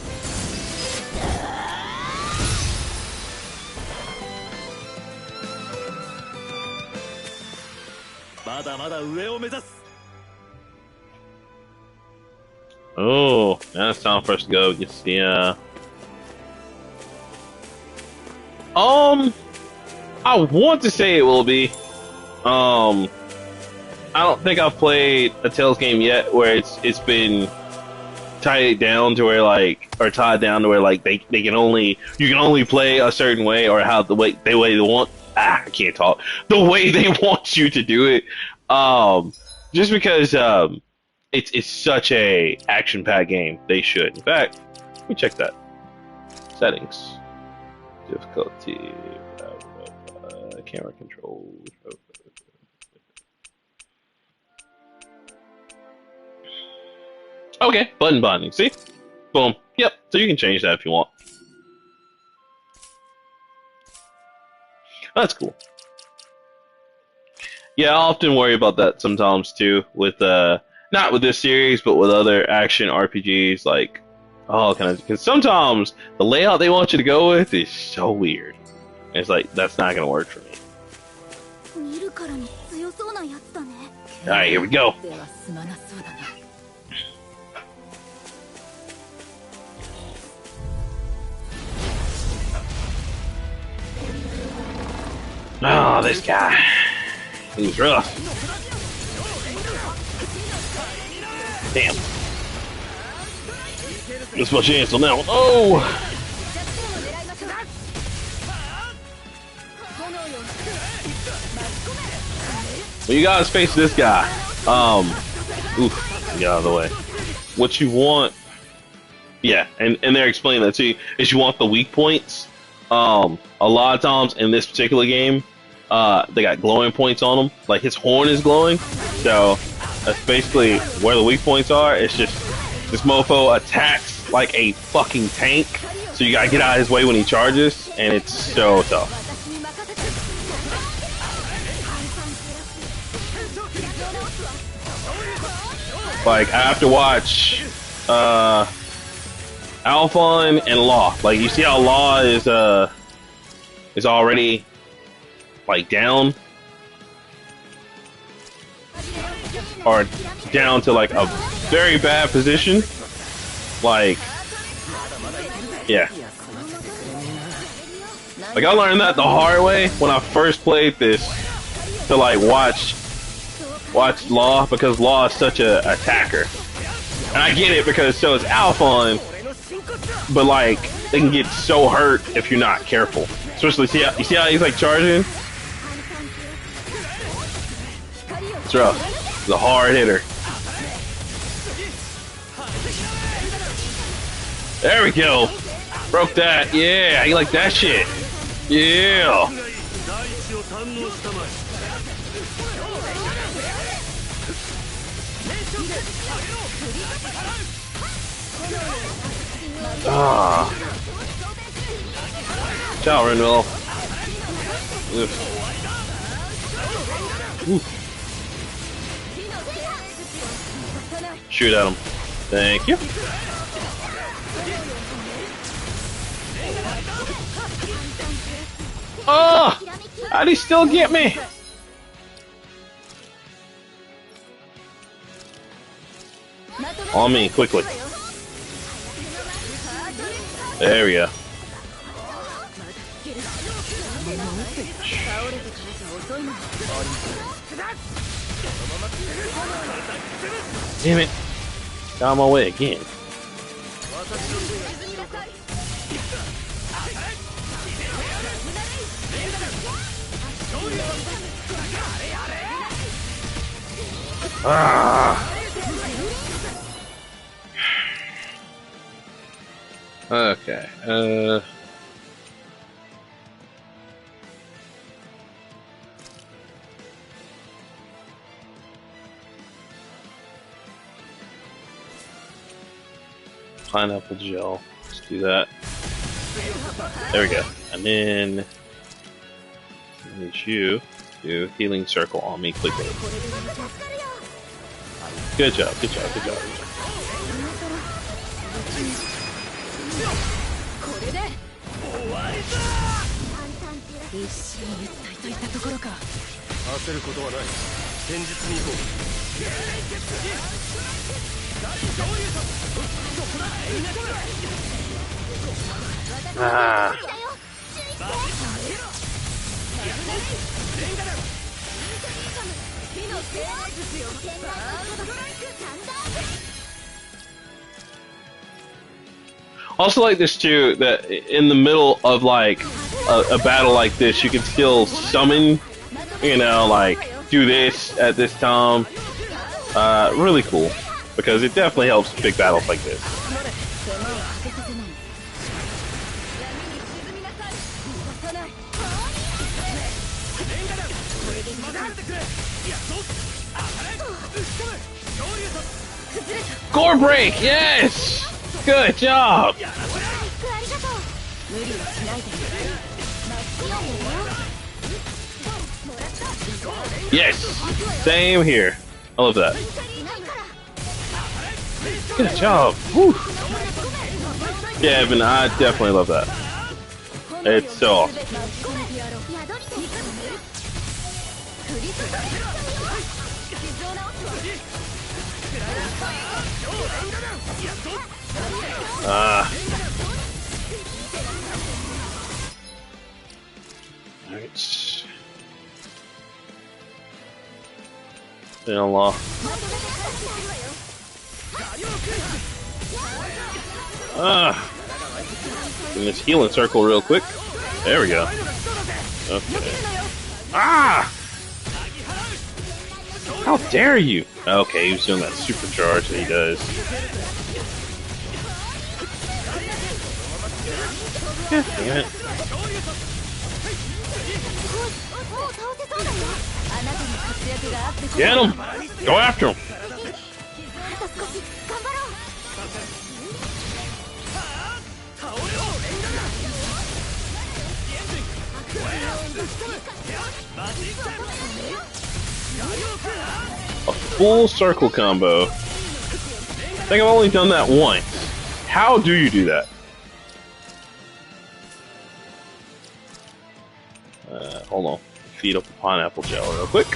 まだまだ上を目指す。
Oh, now it's time for us to go get the, I want to say it will be. I don't think I've played a Tales game yet where it's been tied down to where they can only you can only play a certain way or how the way they want. I can't talk. The way they want you to do it. Just because it's such a action-packed game. They should. In fact, let me check that. Settings, difficulty, camera controls. Okay, button binding. See? Boom. Yep. So you can change that if you want. That's cool. Yeah, I often worry about that sometimes too, with not with this series, but with other action RPGs. Like, oh, because sometimes the layout they want you to go with is so weird. And it's like that's not gonna work for me. All right, here we go. Oh, this guy. He's rough. Damn. This my chance on that one. Oh! Well, you gotta face this guy. Oof, get out of the way. What you want, yeah, and they're explaining that to you, is you want the weak points. A lot of times in this particular game, they got glowing points on them. Like his horn is glowing, so that's basically where the weak points are. It's just this mofo attacks like a fucking tank, so you gotta get out of his way when he charges, and it's so tough. Like I have to watch Alphon and Law. Like you see how Law is already like down or down to like a very bad position. Like yeah. Like I learned that the hard way when I first played this, to like watch Law, because Law is such a attacker. And I get it because so is Alphon, but like they can get so hurt if you're not careful. Especially you see how he's like charging? It's rough. He's a hard hitter. There we go. Broke that. Yeah, you like that shit. Yeah. Ah. Ciao, Renwell. Shoot at him. Thank you. Oh! How'd he still get me? On me, quickly. There we go. Damn it. Got on my way again. Ah. Okay. Pineapple gel. Let's do that. There we go. And then I need you to do healing circle on me quickly. Good job, good job, good job. Ah. Also like this too, that in the middle of like a battle like this, you can still summon, you know, like do this at this time. Really cool, because it definitely helps big battles like this. Gore break, yes! Good job! Yes! Same here. I love that. Good job! Woo. Yeah, Evan, I definitely love that. It's so awesome. Alright. Allah. Ah. In this healing circle real quick. There we go. Okay. Ah! How dare you? Okay, he was doing that supercharge that he does. God damn it. Get him! Go after him! A full circle combo. I think I've only done that once. How do you do that? Hold on. Feed up the pineapple gel real quick.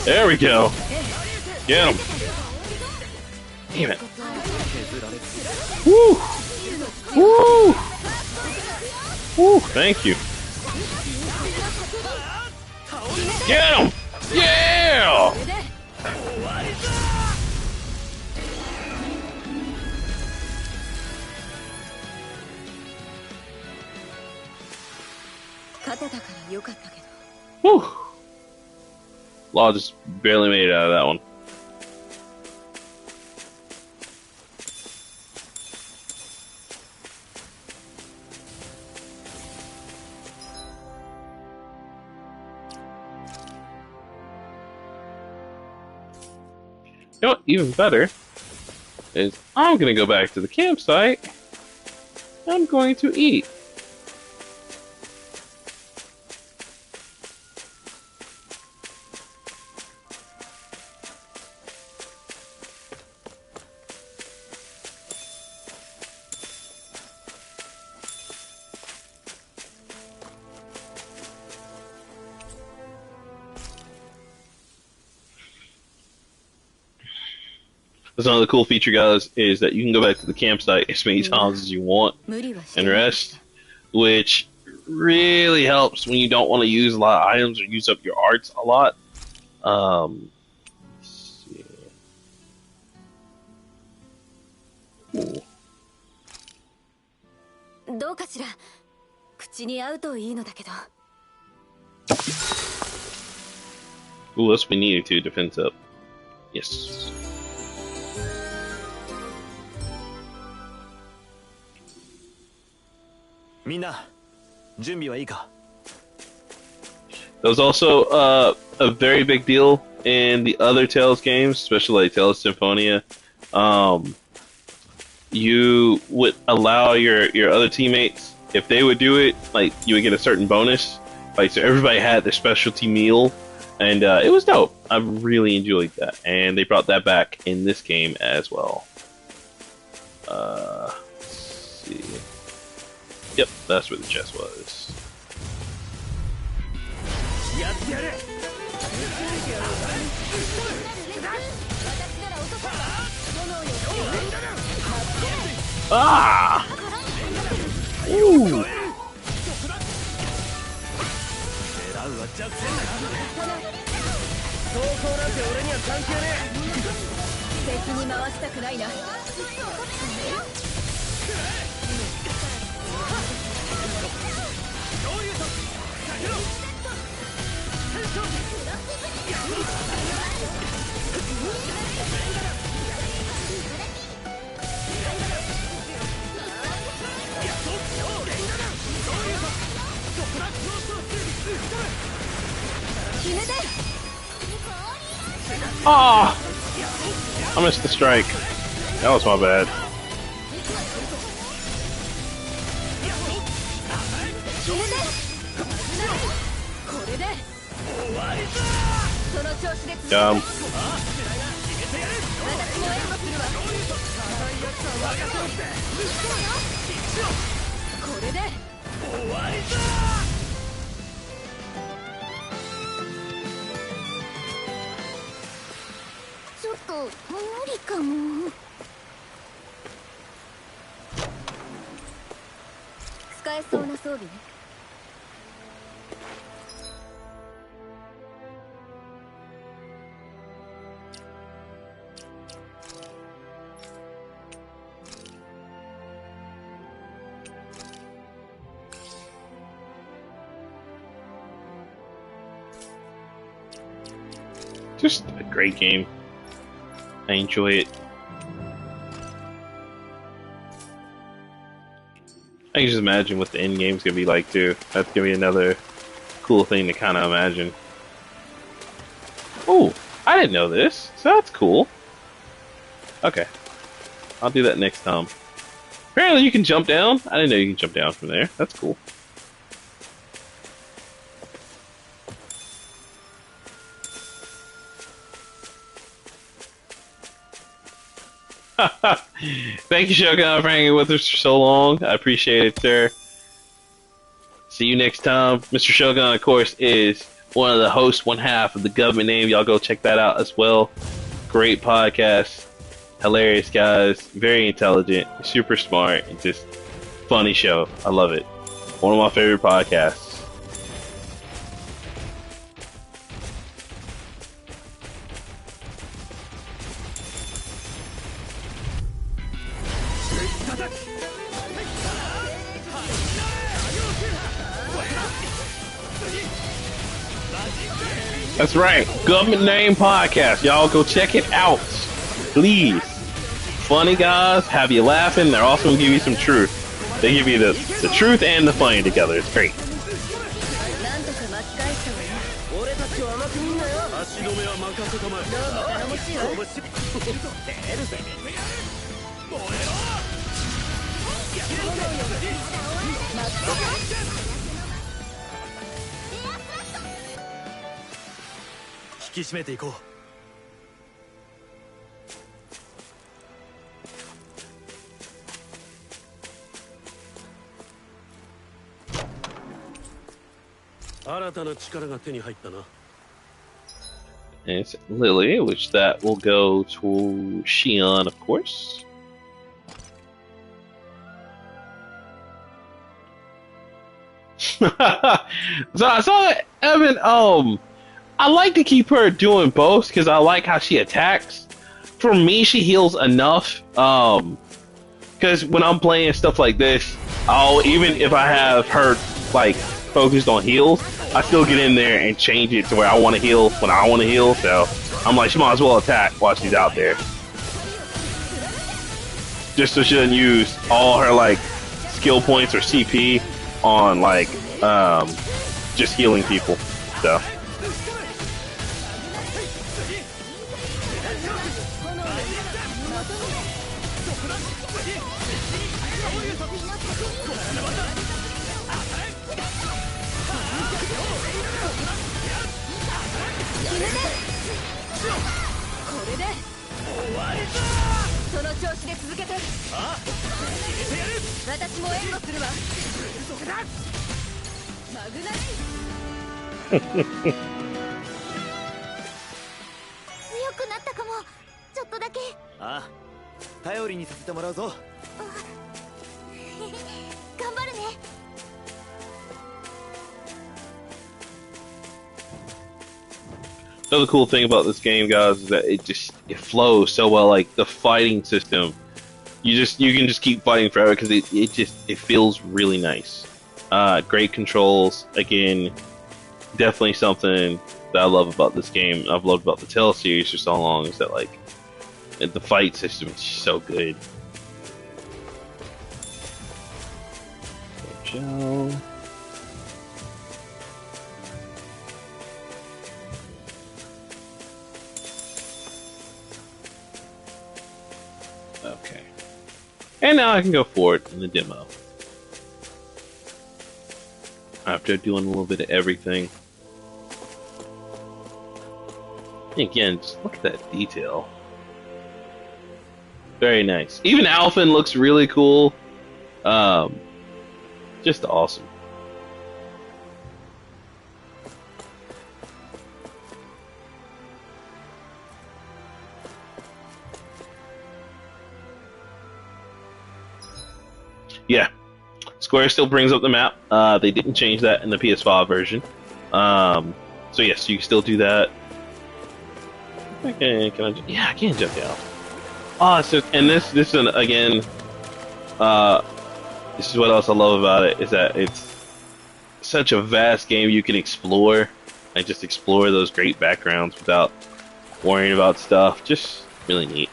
There we go. Get him. Damn it. Woo! Woo! Woo! Thank you. Get him! Yeah! Whew. Law just barely made it out of that one. You know what? Even better is I'm gonna go back to the campsite. I'm going to eat. That's another cool feature, guys, is that you can go back to the campsite as many times as you want and rest, which really helps when you don't want to use a lot of items or use up your arts a lot. Let's see. Ooh.
どうかしら。口に合うといいのだけど。
Ooh, that's what we needed to defense up. Yes. That was also a very big deal in the other Tales games, especially like Tales Symphonia. You would allow your other teammates, if they would do it, like you would get a certain bonus. Like so, everybody had their specialty meal, and it was dope. I really enjoyed that, and they brought that back in this game as well. Let's see. Yep, that's where the chest was. Ah! Ooh! Ah! I missed the strike. That was my bad. Got him.
私も援護するわこれで
ちょっと無理かも。
使えそうな装備ね
Just a great game. I enjoy it. I can just imagine what the end game's gonna be like too. That's gonna be another cool thing to kind of imagine. Oh, I didn't know this, so that's cool. Okay, I'll do that next time. Apparently you can jump down. I didn't know you can jump down from there. That's cool. Thank you, Shogun, for hanging with us for so long. I appreciate it, sir. See you next time. Mr. Shogun, of course, is one of the hosts, one half of the government name. Y'all go check that out as well. Great podcast. Hilarious guys. Very intelligent. Super smart. And just funny show. I love it. One of my favorite podcasts. That's right. Government Name Podcast. Y'all go check it out. Please. Funny guys, have you laughing. They're also going to give you some truth. They give you the truth and the funny together. It's great.
なんとか巻き返したわよ
俺たちを甘く見んなよ。
足止めは任せたまえ。
どうも頼もしいわ
引き締めていこう
新たな力が手に入ったな。
And it's Lily, which that will go to Shion, of course. So I saw that Evan. I like to keep her doing both because I like how she attacks. For me, she heals enough. Because when I'm playing stuff like this, even if I have her like focused on heals, I still get in there and change it to where I want to heal when I want to heal. So I'm like, she might as well attack while she's out there, just so she doesn't use all her like skill points or CP on like just healing people. So.
その調子で続けて私も援護するわマグナ
強くなったかも。ちょっとだけ。
ああ頼りにさせてもらうぞ
頑張るね。
Another cool thing about this game, guys, is that it flows so well. Like the fighting system, you can just keep fighting forever because it feels really nice. Great controls. Again, definitely something that I love about this game. I've loved about the Tales series for so long is that like the fight system is so good. Joe. Okay. And now I can go forward in the demo. After doing a little bit of everything. And again, just look at that detail. Very nice. Even Alphen looks really cool. Um, just awesome. Yeah, Square still brings up the map. They didn't change that in the PS5 version. So yes, you can still do that. Okay, yeah, I can jump down. Oh, so and this is again. This is what else I love about it is that it's such a vast game you can explore and just explore those great backgrounds without worrying about stuff. Just really neat.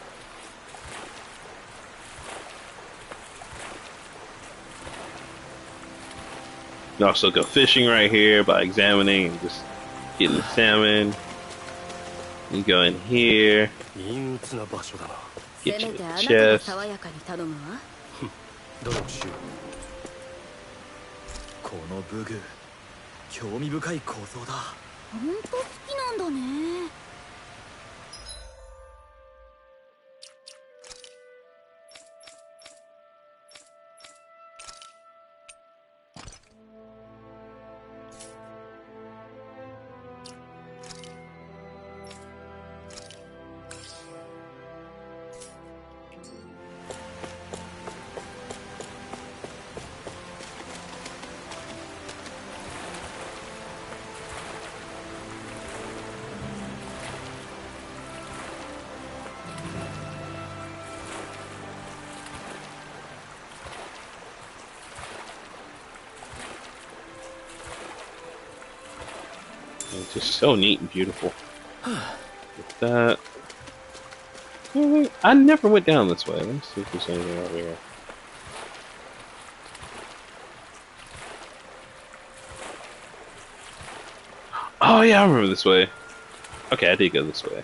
You can also go fishing right here by examining and just getting the salmon. You go in here,
陰鬱な場所だな。
get
せ
you
めて
a
あなたが
chest.
爽やかに頼むわ。
努力しよ
この武具興味深い構造だ。
ほんと好きなんだね。
It's just so neat and beautiful. With that. I never went down this way. Let's see if there's anything over here. Oh yeah, I remember this way. Okay, I did go this way.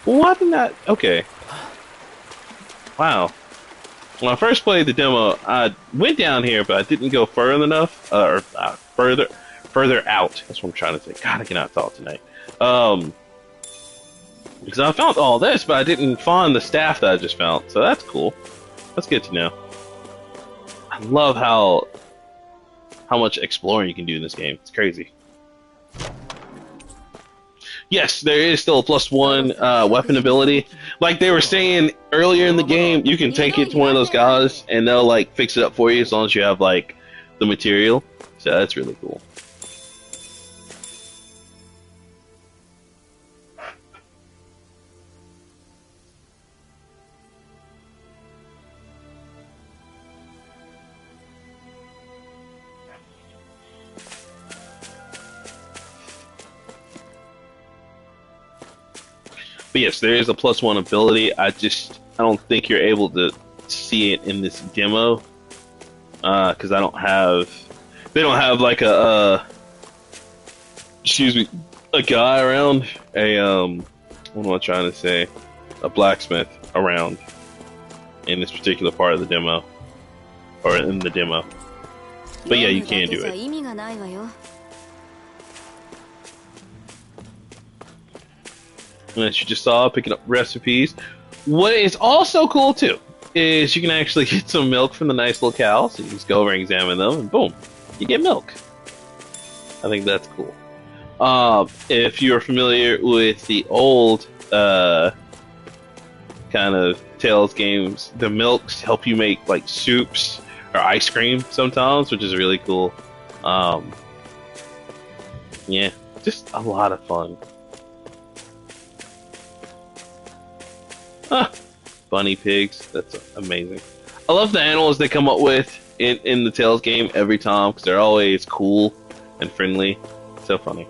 Why didn't that? Okay. Wow. When I first played the demo, I went down here, but I didn't go further enough, further out. That's what I'm trying to say. God, I cannot talk tonight. Because I found all this, but I didn't find the staff that I just found. So that's cool. That's good to know. I love how much exploring you can do in this game. It's crazy. Yes, there is still a +1 weapon ability. Like they were saying earlier in the game, you can take it to one of those guys and they'll like fix it up for you as long as you have like the material. So that's really cool. But yes, there is a +1 ability. I don't think you're able to see it in this demo because they don't have like a guy around, what am I trying to say, a blacksmith around in this particular part of the demo, or in the demo. But yeah, you can do it.
意味がないわよ。
As you just saw, picking up recipes. What is also cool too is you can actually get some milk from the nice little cows. So you just go over and examine them, and boom, you get milk. I think that's cool. If you're familiar with the old kind of Tales games, the milks help you make like soups or ice cream sometimes, which is really cool. Yeah, just a lot of fun. Ah, bunny pigs. That's amazing. I love the animals they come up with in the Tales game every time because they're always cool and friendly. So funny.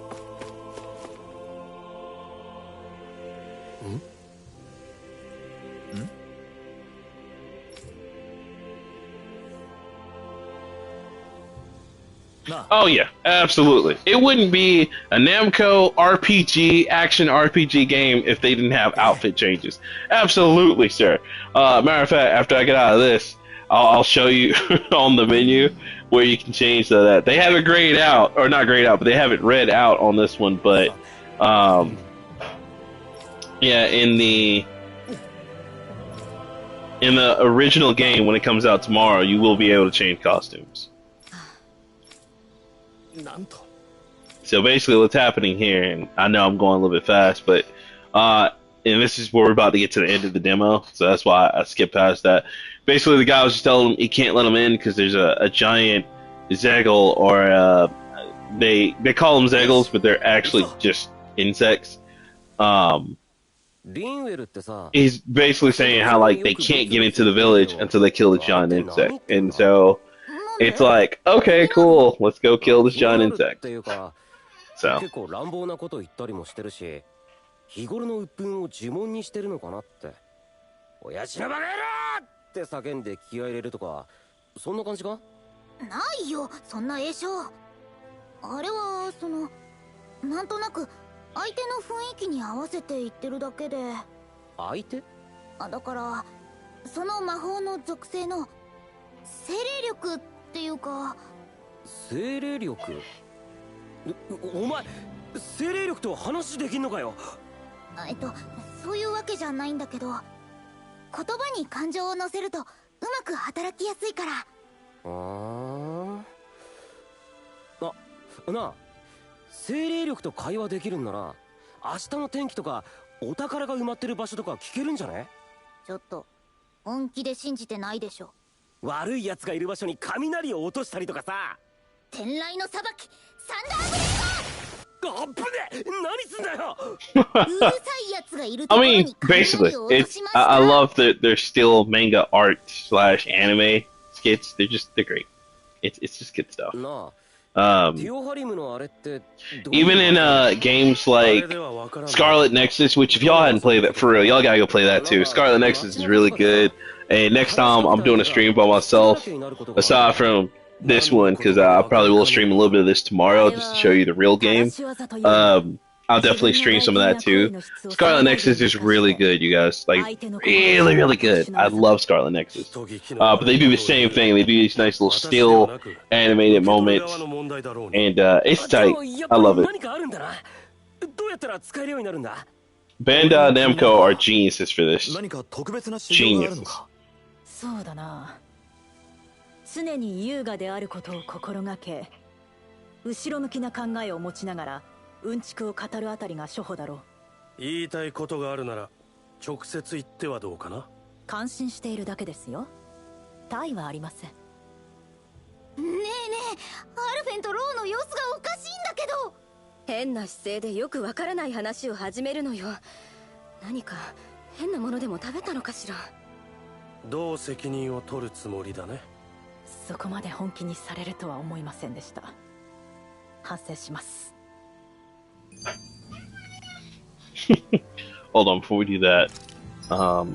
Oh yeah, absolutely. It wouldn't be a Namco RPG, action RPG game if they didn't have outfit changes. Absolutely, sir. Matter of fact, after I get out of this, I'll show you on the menu where you can change that. They have it grayed out, or not grayed out, but they have it red out on this one. But yeah, in the in the original game, when it comes out tomorrow, you will be able to change costumes.
なんと
So basically, what's happening here, and I know I'm going a little bit fast, but and this is where we're about to get to the end of the demo, so that's why I skipped past that. Basically, the guy was just telling him he can't let him in because there's a giant Zeggle, or they call them Zeggles, but they're actually just insects.
リンウェルってさ、
He's basically saying how like they can't get into the village until they kill the giant insect, and so
なんで
it's like, okay, cool, let's go kill this giant
っ
insect.
ていうか
So
結構乱暴なこと言ったりもしてるし、日頃の鬱憤を呪文にしてるのかなって。親父のバカ野郎って叫んで気合い入れるとか、そんな感じか？
ないよ、そんな栄称。あれはなんとなく相手の雰囲気に合わせて言ってるだけで。
相手？
だからその魔法の属性の精霊力っていうか。
精霊力？お前、精霊力と話できんのかよ。
そういうわけじゃないんだけど、言葉に感情を乗せるとうまく働きやすいから。
なあ、精霊力と会話できるんなら、明日の天気とかお宝が埋まってる場所とか聞けるんじゃね？
ちょっと本気で信じてないでしょ。
悪い奴がいる場所に雷を落としたりとかさ。
天雷の裁き、サンダーブレイ
あっぶね、何すんだよ。
カー。うるさい奴がいると
I
ころ
mean,
に
basically,
雷を落と
it's
しました。
I love that they're still manga art slash anime skits. They're great. It's just good stuff.
なあ、テ
Um,
ィオハリムのあれってどう
even in games like Scarlet Nexus, which if y'all hadn't played that for real, y'all gotta go play that too. Scarlet Nexus is really good. And next time I'm doing a stream by myself, aside from this one, because I probably will stream a little bit of this tomorrow just to show you the real game. I'll definitely stream some of that too. Scarlet Nexus is really good, you guys. Like, really, really good. I love Scarlet Nexus. But they do the same thing. They do these nice little still animated moments. And it's tight. I love it.
何かあるんだな。どうやったら使えるようになるんだ？
Bandai Namco are geniuses for this.
何か特別な仕様があるの
Geniuses.
か？
そうだな。常に優雅であることを心がけ、後ろ向きな考えを持ちながらうんちくを語るあたりが初歩だろう。
言いたいことがあるなら直接言ってはどうかな。
感心しているだけですよ。他意はありません。
ねえねえ、アルフェンとローの様子がおかしいんだけど。
変な姿勢でよくわからない話を始めるのよ。何か変なものでも食べたのかしら。
どう責任を取るつもりだね。
そこまで本気にされるとは思いませんでした。反省します。
Hold on, before we do that, oh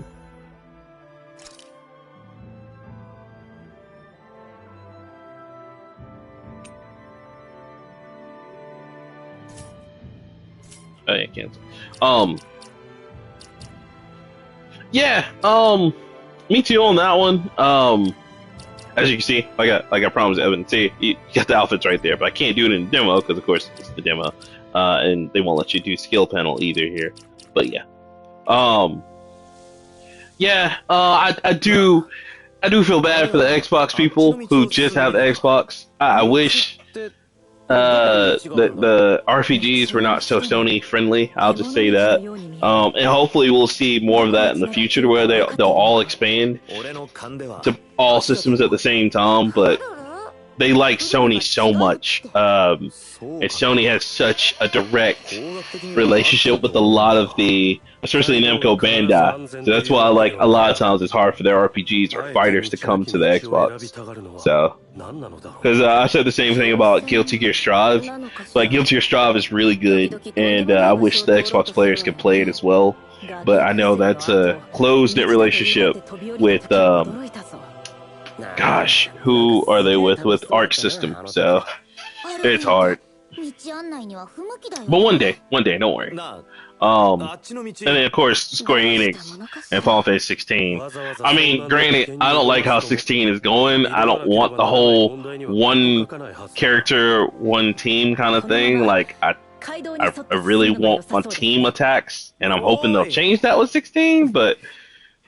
yeah, cancel. Yeah, me too on that one. As you can see, like I promised Evan, see, you got the outfits right there, but I can't do it in the demo because, of course, it's the demo, and they won't let you do skill panel either here. But yeah, I do feel bad for the Xbox people who just have the Xbox. I wish the RPGs were not so Sony friendly. I'll just say that. And hopefully we'll see more of that in the future where they'll all expand to all systems at the same time, but they like Sony so much. And Sony has such a direct relationship with a lot of the, especially Namco Bandai. So that's why, like, a lot of times it's hard for their RPGs or fighters to come to the Xbox. So, because I said the same thing about Guilty Gear Strive. Like, Guilty Gear Strive is really good, and I wish the Xbox players could play it as well. But I know that's a closed-knit relationship with, gosh, who are they with? With Arc System. So, it's hard. But one day, don't worry.
な
And
あ、あっちの道
then of course Square Enix and Final Fantasy 16. I mean, granted, I don't like how 16 is going. I don't want the whole one character, one team kind of thing. Like, I really want my team attacks, and I'm hoping they'll change that with 16. But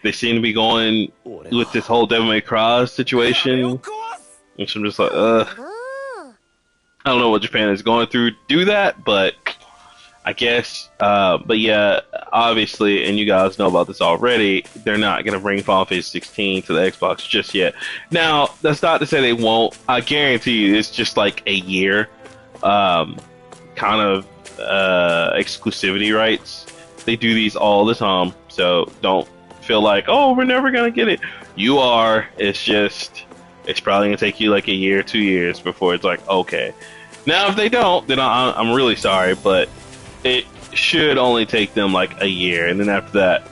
they seem to be going with this whole Devil May Cry situation, which I'm just like, I don't know what Japan is going through to do that, but I guess, but yeah, obviously, and you guys know about this already, they're not going to bring Final Fantasy 16 to the Xbox just yet. Now, that's not to say they won't. I guarantee you it's just like a year, kind of, exclusivity rights. They do these all the time, so don't feel like, oh, we're never going to get it. You are. It's just, it's probably going to take you like a year, 2 years before it's like, okay. Now, if they don't, then I'm really sorry, but it should only take them like a year, and then after that,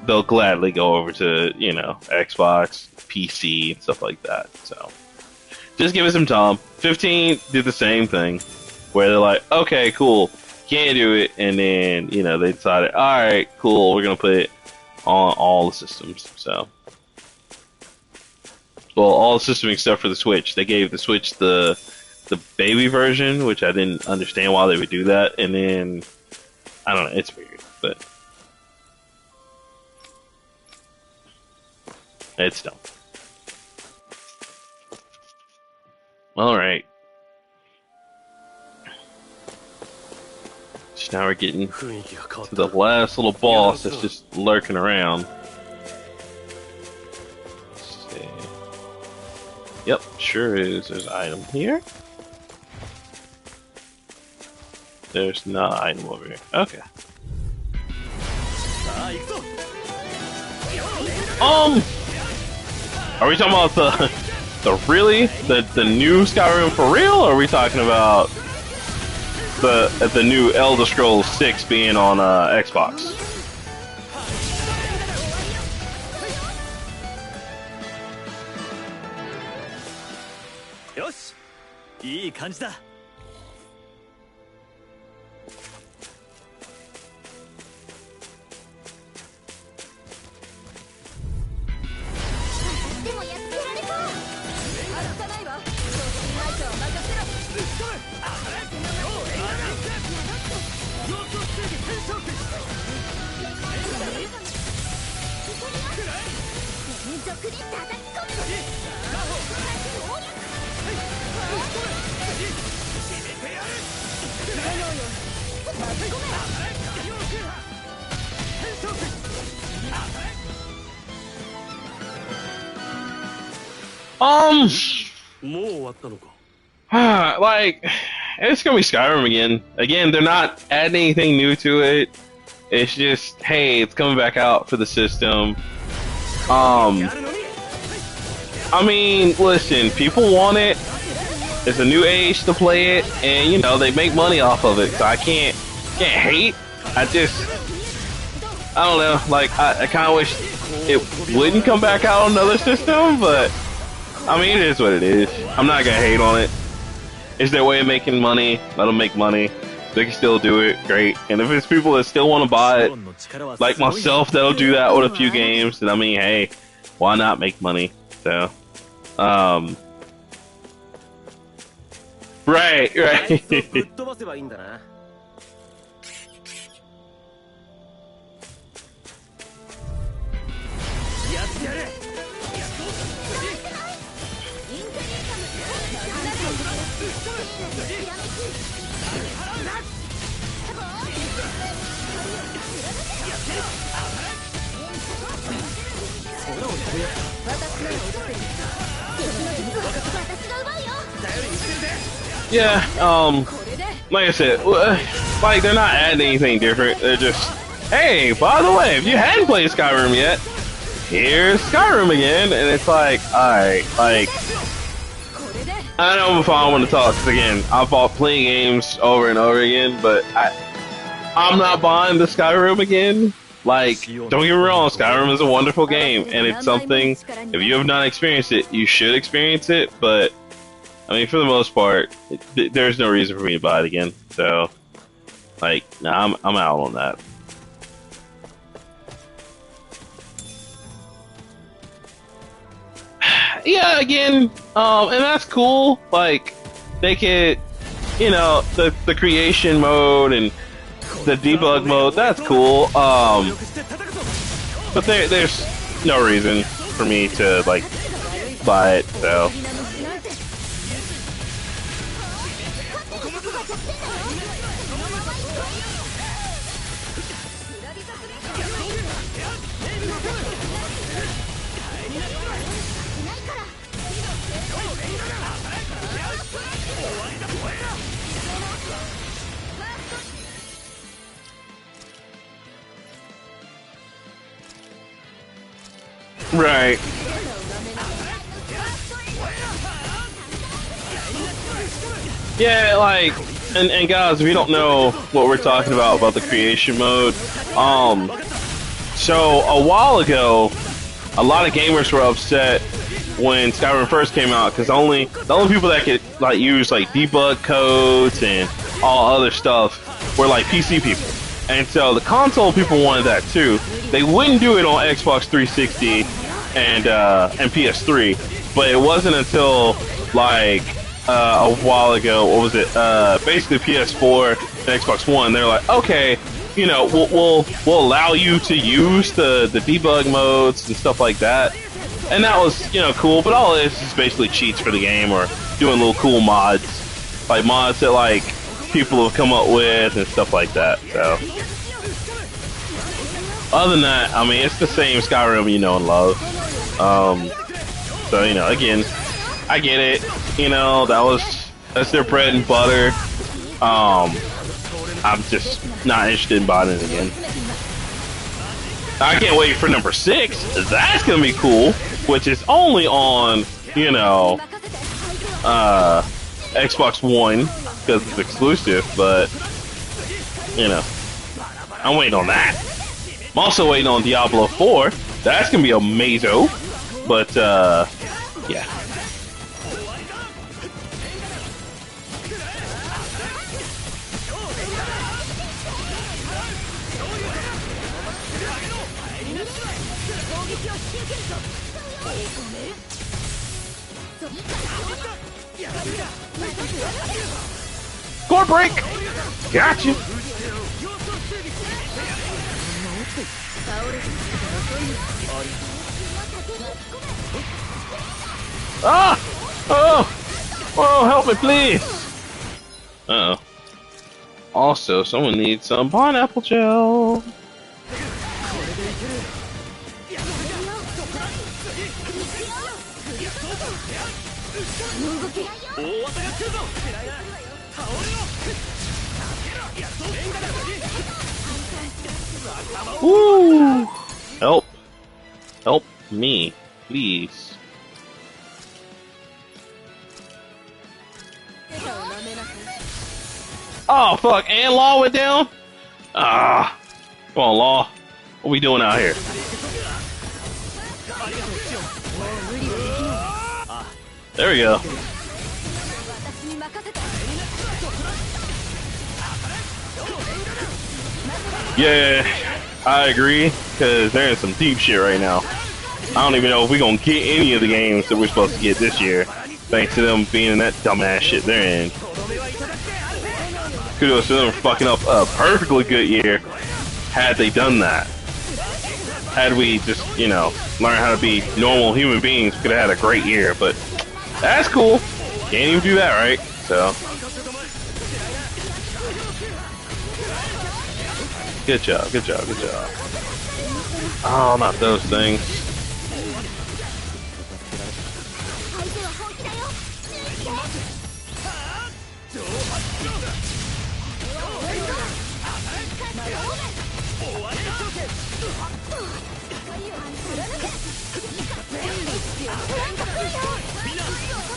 they'll gladly go over to, you know, Xbox, PC, and stuff like that. So, just give it some time. 15 did the same thing, where they're like, okay, cool, can't do it, and then, you know, they decided, alright, cool, we're gonna put it on all the systems. So, well, all the systems except for the Switch. They gave the Switch the baby version, which I didn't understand why they would do that, and then I don't know, it's weird, but it's dumb. Alright. So now we're getting to the last little boss that's just lurking around. Let's see. Yep, sure is. There's an item here. There's not an item over here. Okay. Are we talking about the new Skyrim for real, or are we talking about the new Elder Scrolls 6 being on Xbox?
Yosh! いい感じだ。
でもやっつけられそう。
歩かないわ。調子にないとは任せろ。
連続で叩き込む。
もう終わったのか。
Like, it's gonna be Skyrim again. Again, they're not adding anything new to it. It's just, hey, it's coming back out for the system. I mean, listen, people want it. It's a new age to play it, and you know they make money off of it. So I can't hate. I don't know. Like, I kind of wish it wouldn't come back out on another system, but I mean, it is what it is. I'm not gonna hate on it. It's their way of making money. Let them make money. They can still do it. Great. And if it's people that still want to buy it, like myself, that'll do that with a few games. And I mean, hey, why not make money? So, right.
ぶっ飛ばせばいいんだな。
Yeah, like I said, like they're not adding anything different. They're just, hey, by the way, if you hadn't played Skyrim yet, here's Skyrim again, and it's like, alright, like, I don't know if I want to talk, because again, I've bought plenty of games over and over again, but I'm not buying the Skyrim again. Like, don't get me wrong, Skyrim is a wonderful game, and it's something, if you have not experienced it, you should experience it, but I mean, for the most part, there's no reason for me to buy it again. So, like, nah, I'm out on that. Yeah, again, and that's cool. Like, they could, you know, the creation mode and the debug mode. That's cool. But there's no reason for me to like buy it. So right. Yeah, like, and guys, if you don't know what we're talking about the creation mode, so a while ago, a lot of gamers were upset when Skyrim first came out because the only people that could like use like debug codes and all other stuff were like PC people, and so the console people wanted that too. They wouldn't do it on Xbox 360 and PS3, but it wasn't until like a while ago. What was it? Basically PS4 and Xbox One. They're like, okay, you know, we'll allow you to use the debug modes and stuff like that, and that was, you know, cool. But all it is basically cheats for the game or doing little cool mods, like mods that like people have come up with and stuff like that. So other than that, I mean, it's the same Skyrim you know and love. So you know, again, I get it. You know, that's their bread and butter. I'm just not interested in buying it again. I can't wait for number 6. That's gonna be cool, which is only on, you know, Xbox One because it's exclusive. But you know, I'm waiting on that. I'm also waiting on Diablo 4. That's gonna be amazing. But yeah. Score break! Gotcha! Ah! Oh! Oh, help me, please! Uh-oh. Also, someone needs some pineapple gel. Woo! Help. Help me, please. Oh, fuck, and Law went down? Ah. Come on, Law. What we doing out here? There we go. Yeah, I agree, because they're in some deep shit right now. I don't even know if we're going to get any of the games that we're supposed to get this year, thanks to them being in that dumbass shit they're in. Kudos to them for fucking up a perfectly good year, had they done that. Had we just, you know, learned how to be normal human beings, we could have had a great year, but that's cool. Can't even do that, right? So. Good job, good job, good job. Oh, not those things.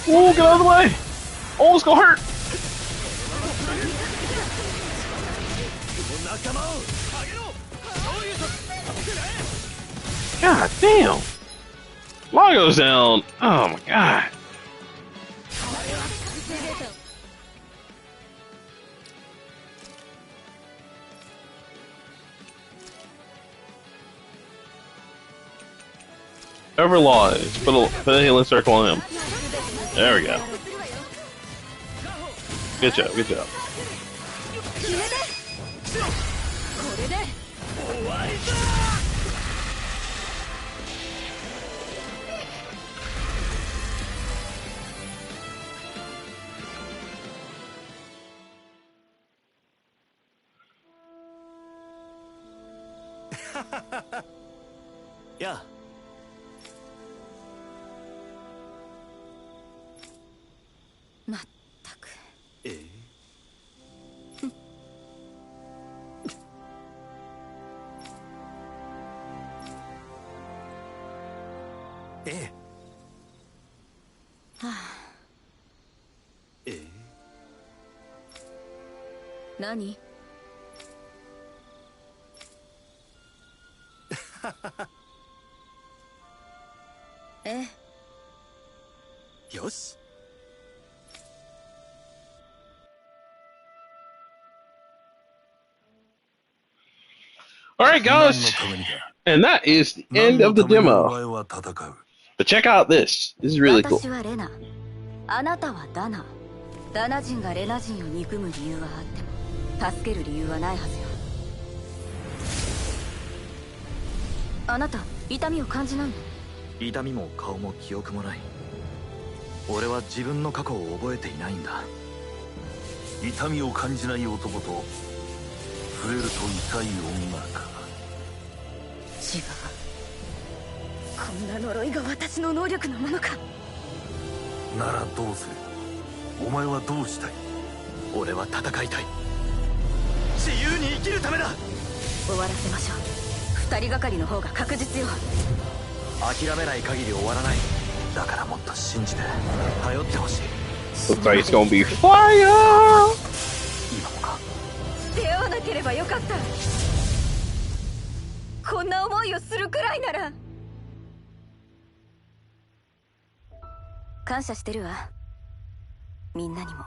Ooh, get out of the way! Oh, it's gonna hurt! God damn! Law goes down! Oh my god! Whoever Law is, put a healing circle on him. There we go. Good job, good job.
やあ。
まったく。
え
はあ、何？ええ。
よし。
Alright, guys. And that is the end of the demo. But check out this. This is really cool.
私はレナ、あなたはダナ。ダナ人がレナ人を憎む理由はあっても助ける理由はないはずよ。あなた痛みを感じないの？
痛みも顔も記憶もない。俺は自分の過去を覚えていないんだ。
痛みを感じない男と触れると痛い女か。
違う。こんな呪いが私の能力のものか。
ならどうする？お前はどうしたい？
俺は戦いたい。自由に生きるためだ。
終わらせましょう。二人がかりの方が確実よ。
諦めない限り終わらない。だからもっと信じて頼ってほしい。
Looks like it's gonna be fire!
今もか。
出会わなければよかった。こんな思いをするくらいなら。感謝してるわ。みんなにも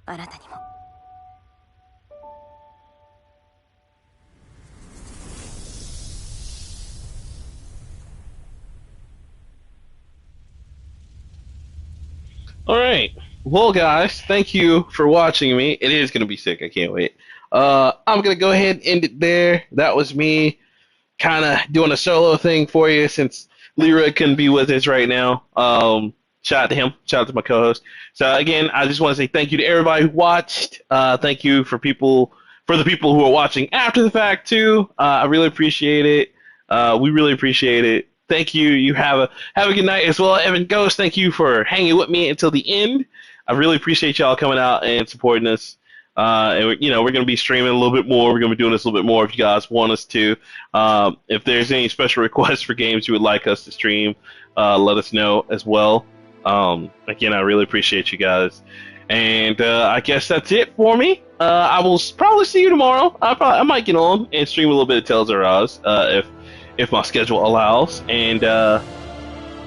あなたにも。
Alright. Well, guys, thank you for watching me. It is going to be sick. I can't wait. I'm going to go ahead and end it there. That was me kind of doing a solo thing for you since Leroy couldn't be with us right now. Shout out to him. Shout out to my co-host. So, again, I just want to say thank you to everybody who watched. Thank you for the people who are watching after the fact, too. I really appreciate it. We really appreciate it. Thank you. You have a good night as well. Evan Ghost, thank you for hanging with me until the end. I really appreciate y'all coming out and supporting us. And we're going to be streaming a little bit more. We're going to be doing this a little bit more if you guys want us to. If there's any special requests for games you would like us to stream, let us know as well. Again, I really appreciate you guys. And I guess that's it for me. I will probably see you tomorrow. I might get on and stream a little bit of Tales of Arise if my schedule allows. And I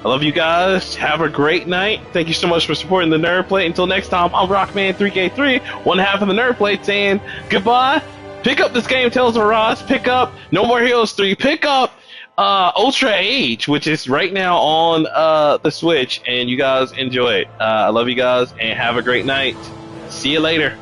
love you guys. Have a great night. Thank you so much for supporting the Nerd Plate. Until next time, I'm Rockman3K3, one half of the Nerd Plate, saying goodbye. Pick up this game, Tales of Arise. Pick up No More Heroes 3. Pick up Ultra Age, which is right now on the Switch, and you guys enjoy it. I love you guys, and have a great night. See you later.